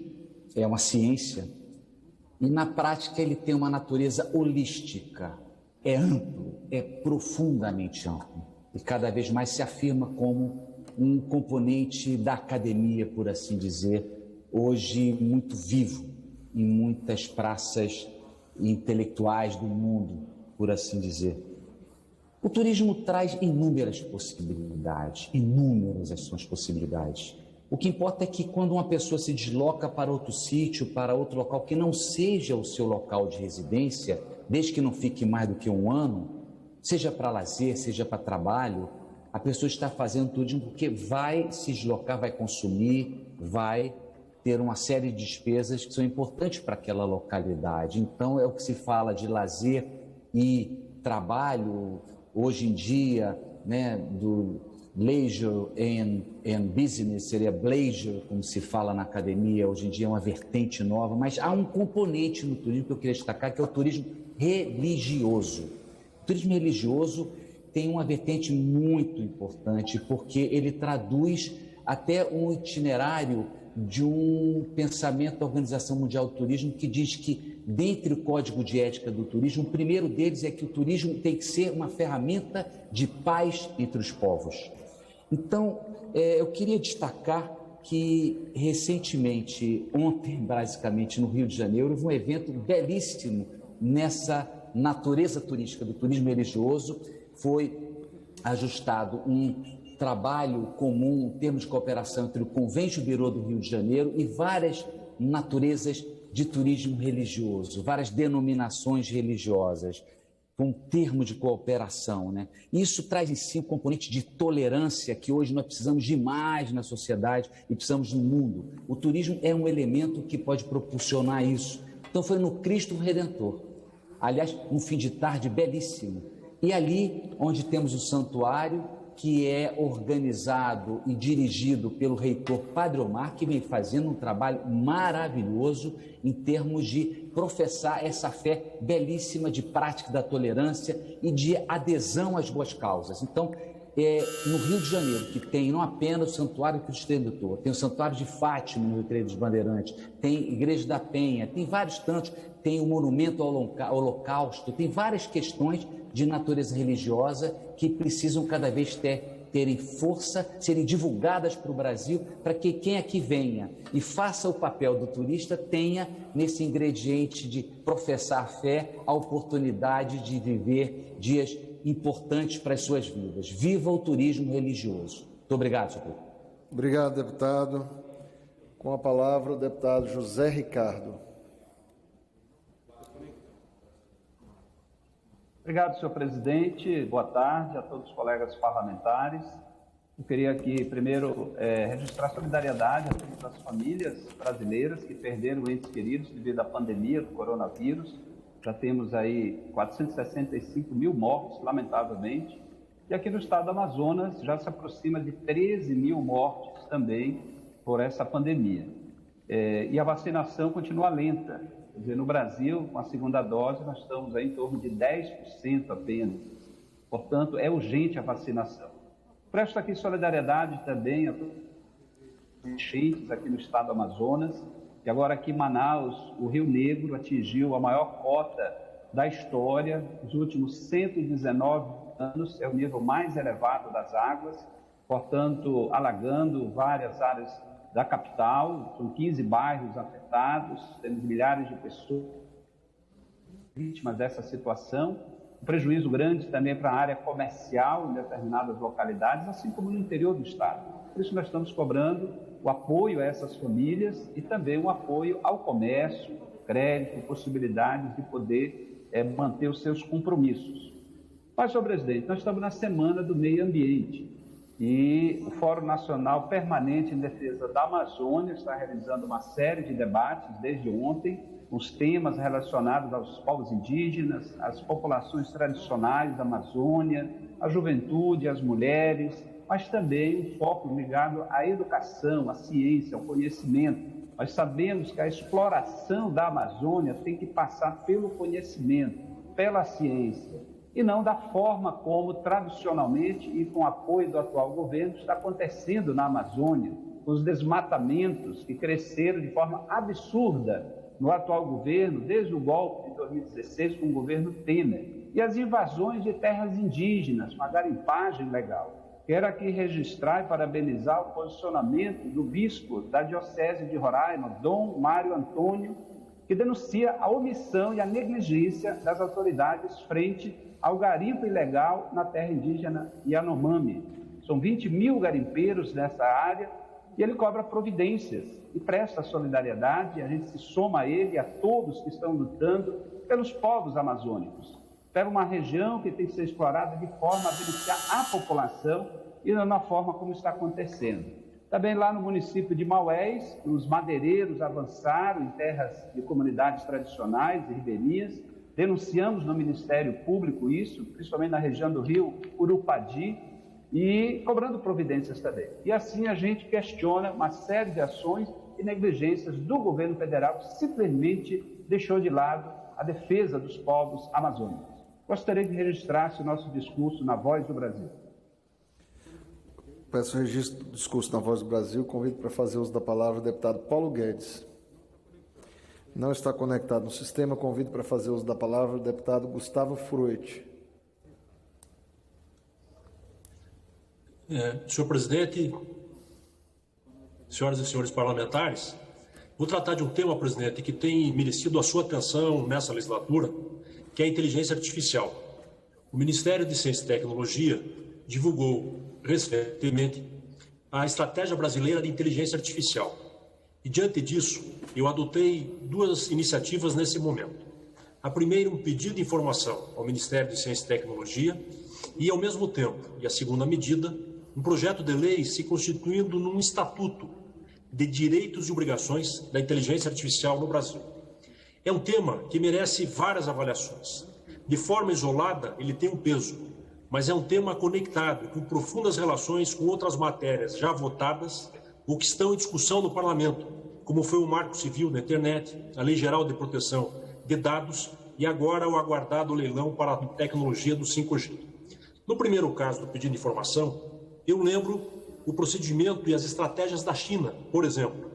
é uma ciência e, na prática, ele tem uma natureza holística. É amplo, é profundamente amplo e cada vez mais se afirma como um componente da academia, por assim dizer, hoje muito vivo em muitas praças intelectuais do mundo, por assim dizer. O turismo traz inúmeras possibilidades, inúmeras as suas possibilidades. O que importa é que quando uma pessoa se desloca para outro sítio, para outro local que não seja o seu local de residência, desde que não fique mais do que 1 ano, seja para lazer, seja para trabalho, a pessoa está fazendo turismo porque vai se deslocar, vai consumir, vai ter uma série de despesas que são importantes para aquela localidade. Então, é o que se fala de lazer e trabalho, hoje em dia, né, do leisure and business, seria bleisure, como se fala na academia, hoje em dia é uma vertente nova, mas há um componente no turismo que eu queria destacar, que é o turismo religioso. O turismo religioso tem uma vertente muito importante, porque ele traduz até um itinerário de um pensamento da Organização Mundial do Turismo que diz que, dentre o Código de Ética do Turismo, o primeiro deles é que o turismo tem que ser uma ferramenta de paz entre os povos. Então, eu queria destacar que, recentemente, ontem, basicamente, no Rio de Janeiro, houve um evento belíssimo nessa natureza turística do turismo religioso. Foi ajustado um trabalho comum, um termo de cooperação entre o Convênio Birô do Rio de Janeiro e várias naturezas de turismo religioso, várias denominações religiosas, um termo de cooperação, né? Isso traz em si um componente de tolerância que hoje nós precisamos de mais na sociedade e precisamos no mundo. O turismo é um elemento que pode propulsionar isso. Então foi no Cristo Redentor, aliás, um fim de tarde belíssimo, e ali onde temos o santuário, que é organizado e dirigido pelo reitor Padre Omar, que vem fazendo um trabalho maravilhoso em termos de professar essa fé belíssima de prática da tolerância e de adesão às boas causas. Então, no Rio de Janeiro, que tem não apenas o Santuário Cristo Redentor, tem o Santuário de Fátima no Recreio dos Bandeirantes, tem Igreja da Penha, tem vários tantos, tem o Monumento ao Holocausto, tem várias questões de natureza religiosa que precisam cada vez terem força, serem divulgadas para o Brasil, para que quem aqui venha e faça o papel do turista tenha nesse ingrediente de professar a fé a oportunidade de viver dias importantes para as suas vidas. Viva o turismo religioso. Muito obrigado, senhor presidente. Obrigado, deputado. Com a palavra, o deputado José Ricardo. Obrigado, senhor presidente. Boa tarde a todos os colegas parlamentares. Eu queria aqui, primeiro, registrar solidariedade a todas as famílias brasileiras que perderam entes queridos devido à pandemia do coronavírus. Já temos aí 465 mil mortos, lamentavelmente. E aqui no estado do Amazonas já se aproxima de 13 mil mortes também por essa pandemia. E a vacinação continua lenta. Quer dizer, no Brasil, com a segunda dose, nós estamos aí em torno de 10% apenas. Portanto, é urgente a vacinação. Presto aqui solidariedade também a todos os enchentes aqui no estado do Amazonas. E agora aqui em Manaus, o Rio Negro atingiu a maior cota da história. Nos últimos 119 anos, é o nível mais elevado das águas, portanto, alagando várias áreas da capital. São 15 bairros afetados, temos milhares de pessoas vítimas dessa situação. Um prejuízo grande também para a área comercial em determinadas localidades, assim como no interior do estado. Por isso nós estamos cobrando o apoio a essas famílias e também o apoio ao comércio, crédito, possibilidades de poder manter os seus compromissos. Mas, senhor presidente, nós estamos na Semana do Meio Ambiente e o Fórum Nacional Permanente em Defesa da Amazônia está realizando uma série de debates desde ontem, os temas relacionados aos povos indígenas, às populações tradicionais da Amazônia, à juventude, às mulheres, mas também um foco ligado à educação, à ciência, ao conhecimento. Nós sabemos que a exploração da Amazônia tem que passar pelo conhecimento, pela ciência, e não da forma como tradicionalmente e com apoio do atual governo está acontecendo na Amazônia, com os desmatamentos que cresceram de forma absurda no atual governo, desde o golpe de 2016 com o governo Temer, e as invasões de terras indígenas, com a garimpagem ilegal. Quero aqui registrar e parabenizar o posicionamento do bispo da Diocese de Roraima, Dom Mário Antônio, que denuncia a omissão e a negligência das autoridades frente ao garimpo ilegal na terra indígena Yanomami. São 20 mil garimpeiros nessa área e ele cobra providências e presta solidariedade. A gente se soma a ele e a todos que estão lutando pelos povos amazônicos. Pega uma região que tem que ser explorada de forma a beneficiar a população e não na forma como está acontecendo. Também lá no município de Maués, os madeireiros avançaram em terras de comunidades tradicionais e ribeirinhas. Denunciamos no Ministério Público isso, principalmente na região do Rio Urupadi, e cobrando providências também. E assim a gente questiona uma série de ações e negligências do governo federal que simplesmente deixou de lado a defesa dos povos amazônicos. Gostaria de registrar esse nosso discurso na Voz do Brasil. Peço registro do discurso na Voz do Brasil. Convido para fazer uso da palavra o deputado Paulo Guedes. Não está conectado no sistema. Convido para fazer uso da palavra o deputado Gustavo Fruet. Senhor presidente, senhoras e senhores parlamentares, vou tratar de um tema, presidente, que tem merecido a sua atenção nessa legislatura, que é a inteligência artificial. O Ministério de Ciência e Tecnologia divulgou recentemente a Estratégia Brasileira de Inteligência Artificial. E, diante disso, eu adotei duas iniciativas nesse momento. A primeira, um pedido de informação ao Ministério de Ciência e Tecnologia e, ao mesmo tempo, e a segunda medida, um projeto de lei se constituindo num estatuto de direitos e obrigações da inteligência artificial no Brasil. É um tema que merece várias avaliações. De forma isolada, ele tem um peso, mas é um tema conectado com profundas relações com outras matérias já votadas ou que estão em discussão no Parlamento, como foi o Marco Civil da Internet, a Lei Geral de Proteção de Dados e agora o aguardado leilão para a tecnologia do 5G. No primeiro caso do pedido de informação, eu lembro o procedimento e as estratégias da China, por exemplo,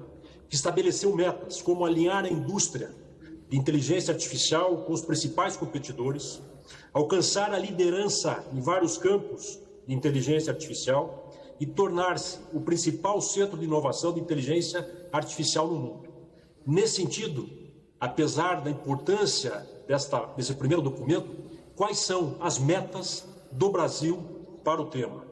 que estabeleceu metas como alinhar a indústria de inteligência artificial com os principais competidores, alcançar a liderança em vários campos de inteligência artificial e tornar-se o principal centro de inovação de inteligência artificial no mundo. Nesse sentido, apesar da importância desse primeiro documento, quais são as metas do Brasil para o tema?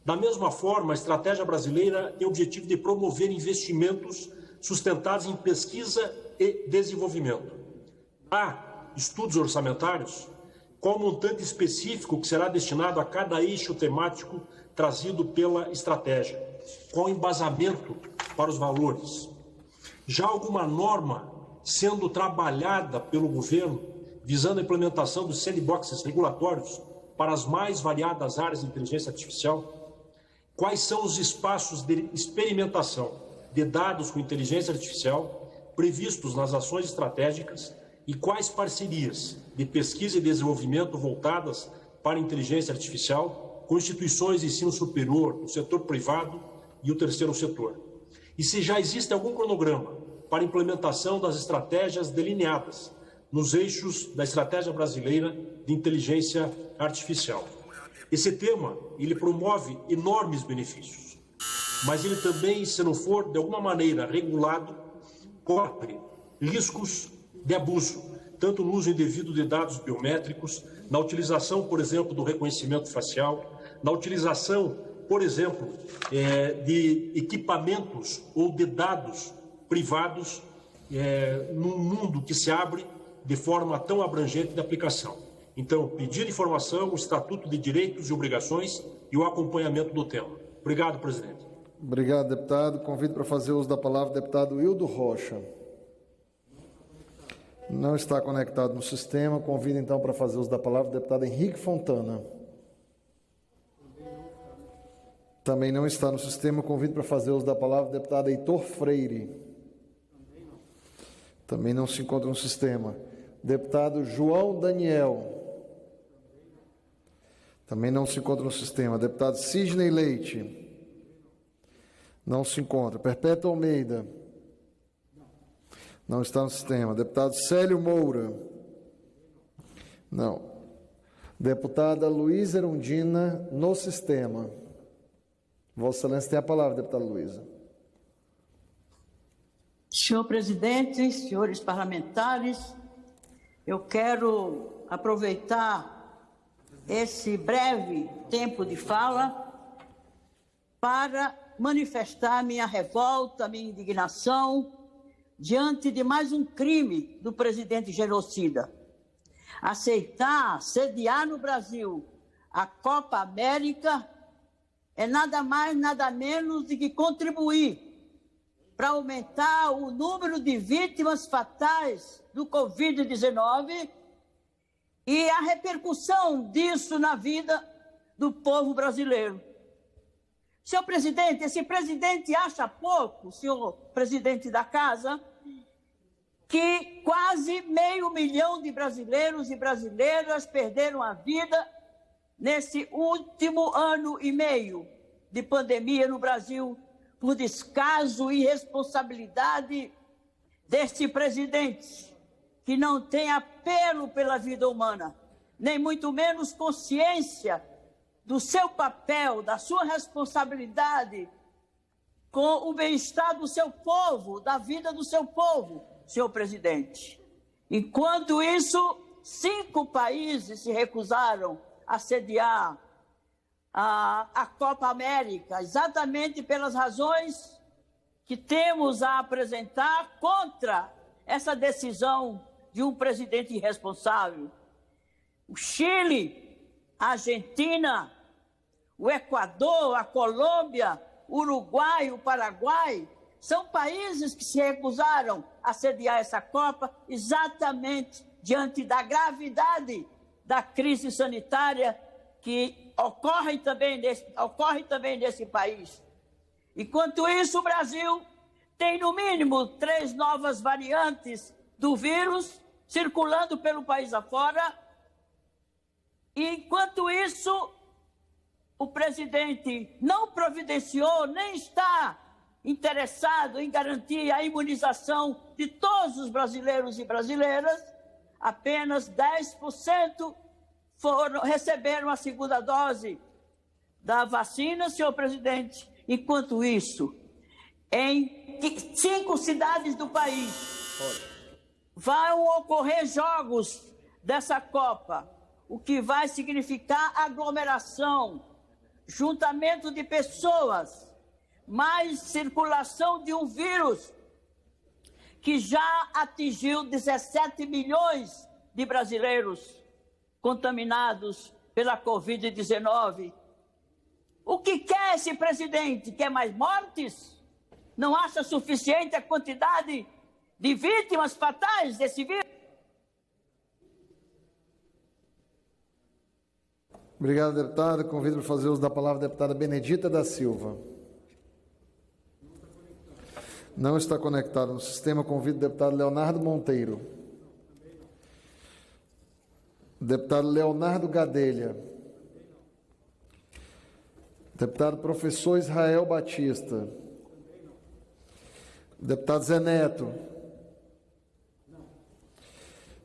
Da mesma forma, a estratégia brasileira tem o objetivo de promover investimentos sustentados em pesquisa e desenvolvimento. Há estudos orçamentários? Qual o montante específico que será destinado a cada eixo temático trazido pela estratégia? Qual o embasamento para os valores? Já alguma norma sendo trabalhada pelo governo visando a implementação dos sandboxes regulatórios para as mais variadas áreas de inteligência artificial? Quais são os espaços de experimentação de dados com inteligência artificial previstos nas ações estratégicas e quais parcerias de pesquisa e desenvolvimento voltadas para a inteligência artificial com instituições de ensino superior, o setor privado e o terceiro setor? E se já existe algum cronograma para a implementação das estratégias delineadas nos eixos da Estratégia Brasileira de Inteligência Artificial? Esse tema, ele promove enormes benefícios, mas ele também, se não for de alguma maneira regulado, corre riscos de abuso, tanto no uso indevido de dados biométricos, na utilização, por exemplo, do reconhecimento facial, na utilização, por exemplo, de equipamentos ou de dados privados num mundo que se abre de forma tão abrangente de aplicação. Então, pedir informação, o Estatuto de Direitos e Obrigações e o acompanhamento do tema. Obrigado, presidente. Obrigado, deputado. Convido para fazer uso da palavra o deputado Hildo Rocha. Não está conectado no sistema. Convido, então, para fazer uso da palavra o deputado Henrique Fontana. Também não está no sistema. Convido para fazer uso da palavra o deputado Heitor Freire. Também não se encontra no sistema. Deputado João Daniel. Também não se encontra no sistema. Deputado Sidney Leite. Não se encontra. Perpétua Almeida. Não está no sistema. Deputado Célio Moura. Não. Deputada Luísa Erundina, no sistema. Vossa Excelência tem a palavra, deputada Luísa. Senhor presidente, senhores parlamentares, eu quero aproveitar esse breve tempo de fala para manifestar minha revolta, minha indignação diante de mais um crime do presidente genocida. Aceitar sediar no Brasil a Copa América é nada mais, nada menos do que contribuir para aumentar o número de vítimas fatais do Covid-19 e a repercussão disso na vida do povo brasileiro. Senhor presidente, esse presidente acha pouco, senhor presidente da casa, que quase 500 mil de brasileiros e brasileiras perderam a vida nesse último ano e meio de pandemia no Brasil por descaso e irresponsabilidade deste presidente, que não tem apelo pela vida humana, nem muito menos consciência do seu papel, da sua responsabilidade com o bem-estar do seu povo, da vida do seu povo, senhor presidente. Enquanto isso, 5 países se recusaram a sediar a Copa América, exatamente pelas razões que temos a apresentar contra essa decisão de um presidente irresponsável. O Chile, a Argentina, o Equador, a Colômbia, o Uruguai, o Paraguai, são países que se recusaram a sediar essa Copa exatamente diante da gravidade da crise sanitária que ocorre também nesse país. Enquanto isso, o Brasil tem no mínimo 3 novas variantes do vírus circulando pelo país afora. E enquanto isso, o presidente não providenciou, nem está interessado em garantir a imunização de todos os brasileiros e brasileiras. Apenas 10% receberam a segunda dose da vacina, senhor presidente. Enquanto isso, em 5 cidades do país vão ocorrer jogos dessa Copa, o que vai significar aglomeração, juntamento de pessoas, mais circulação de um vírus que já atingiu 17 milhões de brasileiros contaminados pela Covid-19. O que quer esse presidente? Quer mais mortes? Não acha suficiente a quantidade de vítimas fatais desse vírus? Obrigado, deputado. Convido para fazer uso da palavra a deputada Benedita da Silva. Não está conectado no sistema. Convido o deputado Leonardo Monteiro. Deputado Leonardo Gadelha. Deputado professor Israel Batista. Deputado Zé Neto.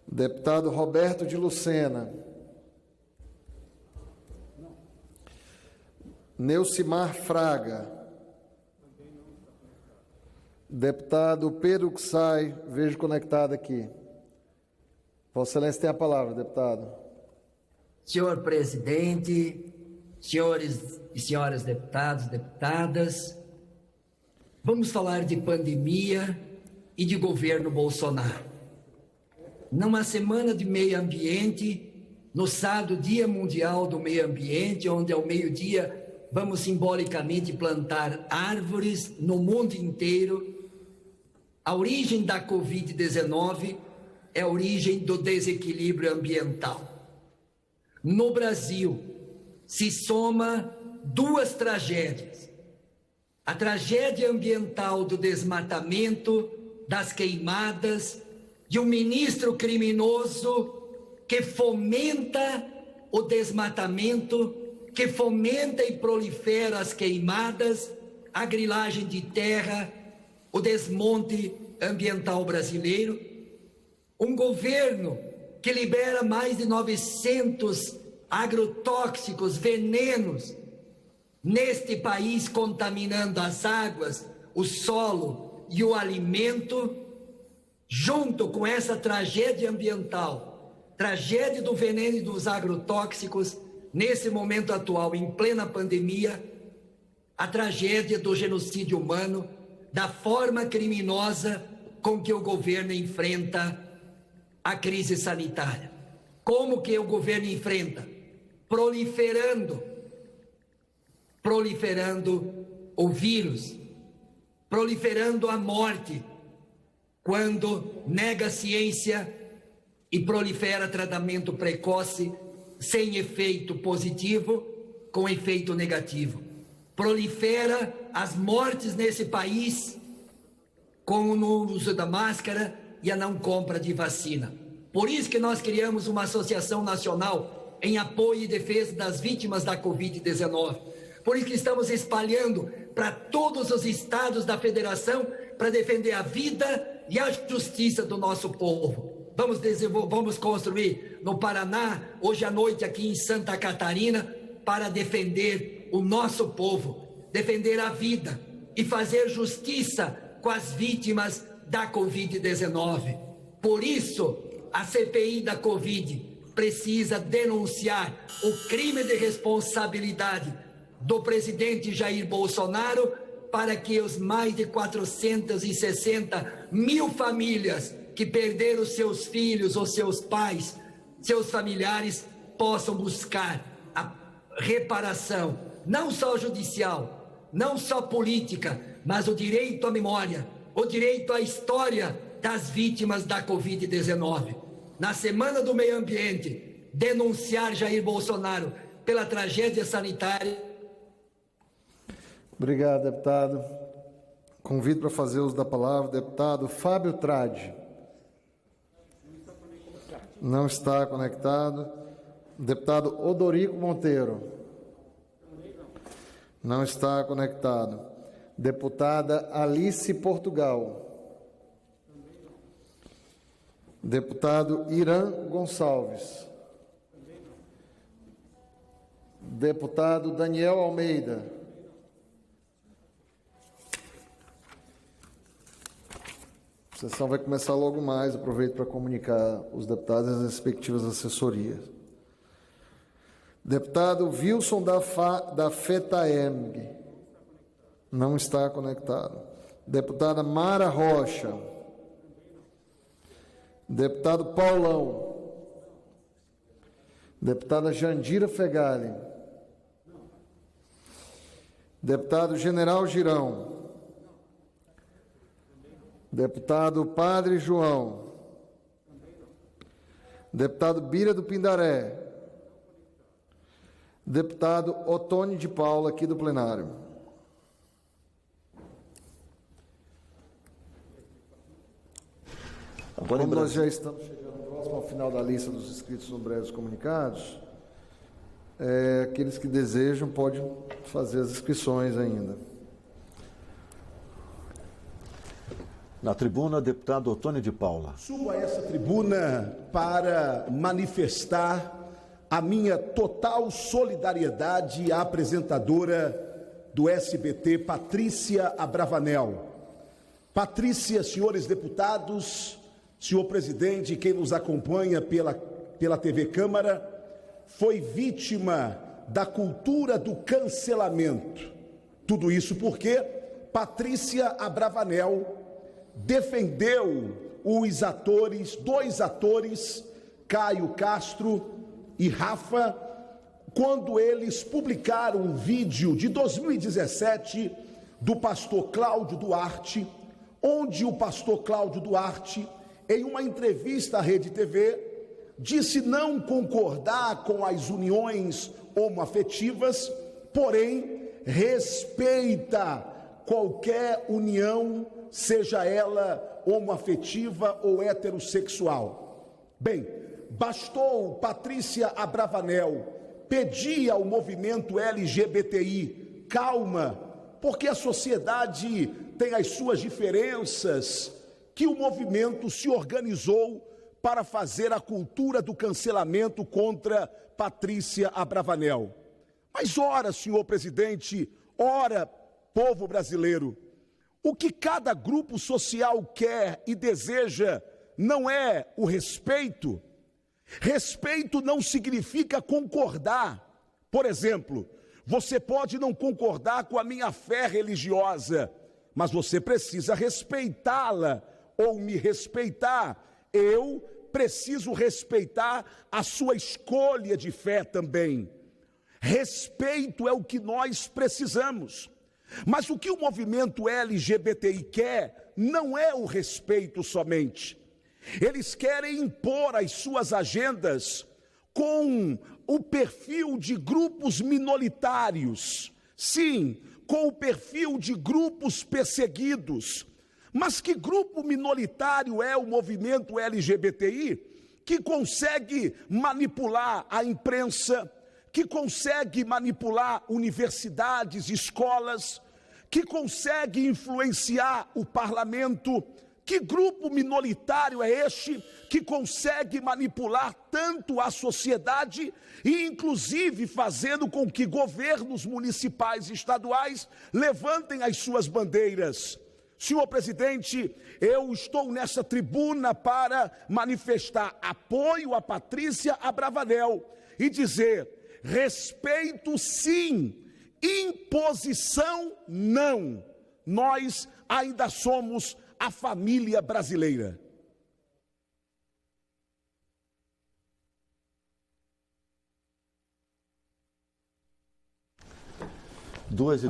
Deputado Roberto de Lucena. Neucimar Fraga. Deputado Pedro Xay, vejo conectado aqui. Vossa Excelência tem a palavra, deputado. Senhor presidente, senhores e senhoras deputados, deputadas, vamos falar de pandemia e de governo Bolsonaro. Numa semana de meio ambiente, no sábado, Dia Mundial do Meio Ambiente, onde ao meio-dia vamos simbolicamente plantar árvores no mundo inteiro. A origem da Covid-19 é a origem do desequilíbrio ambiental. No Brasil, se soma 2 tragédias. A tragédia ambiental do desmatamento, das queimadas, de um ministro criminoso que fomenta o desmatamento, que fomenta e prolifera as queimadas, a grilagem de terra, o desmonte ambiental brasileiro. Um governo que libera mais de 900 agrotóxicos, venenos, neste país, contaminando as águas, o solo e o alimento. Junto com essa tragédia ambiental, tragédia do veneno e dos agrotóxicos, nesse momento atual, em plena pandemia, a tragédia do genocídio humano, da forma criminosa com que o governo enfrenta a crise sanitária. Como que o governo enfrenta? Proliferando o vírus, proliferando a morte, quando nega a ciência e prolifera tratamento precoce, sem efeito positivo, com efeito negativo. Prolifera as mortes nesse país com o uso da máscara, e a não compra de vacina. Por isso que nós criamos uma associação nacional em apoio e defesa das vítimas da Covid-19. Por isso que estamos espalhando para todos os estados da federação para defender a vida e a justiça do nosso povo. Vamos construir no Paraná, hoje à noite aqui em Santa Catarina, para defender o nosso povo, defender a vida e fazer justiça com as vítimas da Covid-19. Por isso, a CPI da Covid precisa denunciar o crime de responsabilidade do presidente Jair Bolsonaro para que os mais de 460 mil famílias que perderam seus filhos ou seus pais, seus familiares, possam buscar a reparação, não só judicial, não só política, mas o direito à memória, o direito à história das vítimas da Covid-19. Na Semana do Meio Ambiente, denunciar Jair Bolsonaro pela tragédia sanitária. Obrigado, deputado. Convido para fazer uso da palavra o deputado Fábio Tradi. Não está conectado. Deputado Odorico Monteiro. Não está conectado. Deputada Alice Portugal. Deputado Irã Gonçalves. Deputado Daniel Almeida. A sessão vai começar logo mais. Aproveito para comunicar os deputados e as respectivas assessorias. Deputado Wilson da FETAEMG. Não está conectado. Deputada Mara Rocha. Deputado Paulão. Deputada Jandira Fegali. Deputado General Girão. Deputado Padre João. Deputado Bira do Pindaré. Deputado Otônio de Paula, aqui do plenário. Como nós já estamos chegando próximo ao final da lista dos inscritos no breves comunicados, aqueles que desejam podem fazer as inscrições ainda. Na tribuna, deputado Otônio de Paula. Subo a essa tribuna para manifestar a minha total solidariedade à apresentadora do SBT, Patrícia Abravanel. Patrícia, senhores deputados, senhor presidente, quem nos acompanha pela TV Câmara, foi vítima da cultura do cancelamento. Tudo isso porque Patrícia Abravanel defendeu dois atores, Caio Castro e Rafa, quando eles publicaram um vídeo de 2017 do pastor Cláudio Duarte, onde o pastor Cláudio Duarte, em uma entrevista à Rede TV, disse não concordar com as uniões homoafetivas, porém respeita qualquer união, seja ela homoafetiva ou heterossexual. Bem, bastou Patrícia Abravanel pedir ao movimento LGBTI calma, porque a sociedade tem as suas diferenças, que o movimento se organizou para fazer a cultura do cancelamento contra Patrícia Abravanel. Mas ora, senhor presidente, ora, povo brasileiro, o que cada grupo social quer e deseja não é o respeito. Respeito não significa concordar. Por exemplo, você pode não concordar com a minha fé religiosa, mas você precisa respeitá-la ou me respeitar. Eu preciso respeitar a sua escolha de fé também. Respeito é o que nós precisamos. Mas o que o movimento LGBTI quer não é o respeito somente. Eles querem impor as suas agendas com o perfil de grupos minoritários, sim, com o perfil de grupos perseguidos. Mas que grupo minoritário é o movimento LGBTI que consegue manipular a imprensa, que consegue manipular universidades, escolas, que consegue influenciar o parlamento? Que grupo minoritário é este que consegue manipular tanto a sociedade e, inclusive, fazendo com que governos municipais e estaduais levantem as suas bandeiras? Senhor presidente, eu estou nessa tribuna para manifestar apoio a Patrícia Abravanel e dizer: respeito sim, imposição não. Nós ainda somos a família brasileira.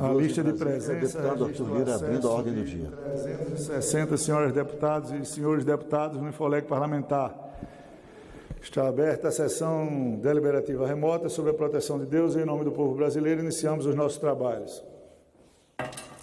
A lista de presença, deputado Arthur Lira abrindo a ordem do dia. 360 senhoras deputadas e senhores deputados no Infoleg Parlamentar. Está aberta a sessão deliberativa remota sobre a proteção de Deus em nome do povo brasileiro. Iniciamos os nossos trabalhos.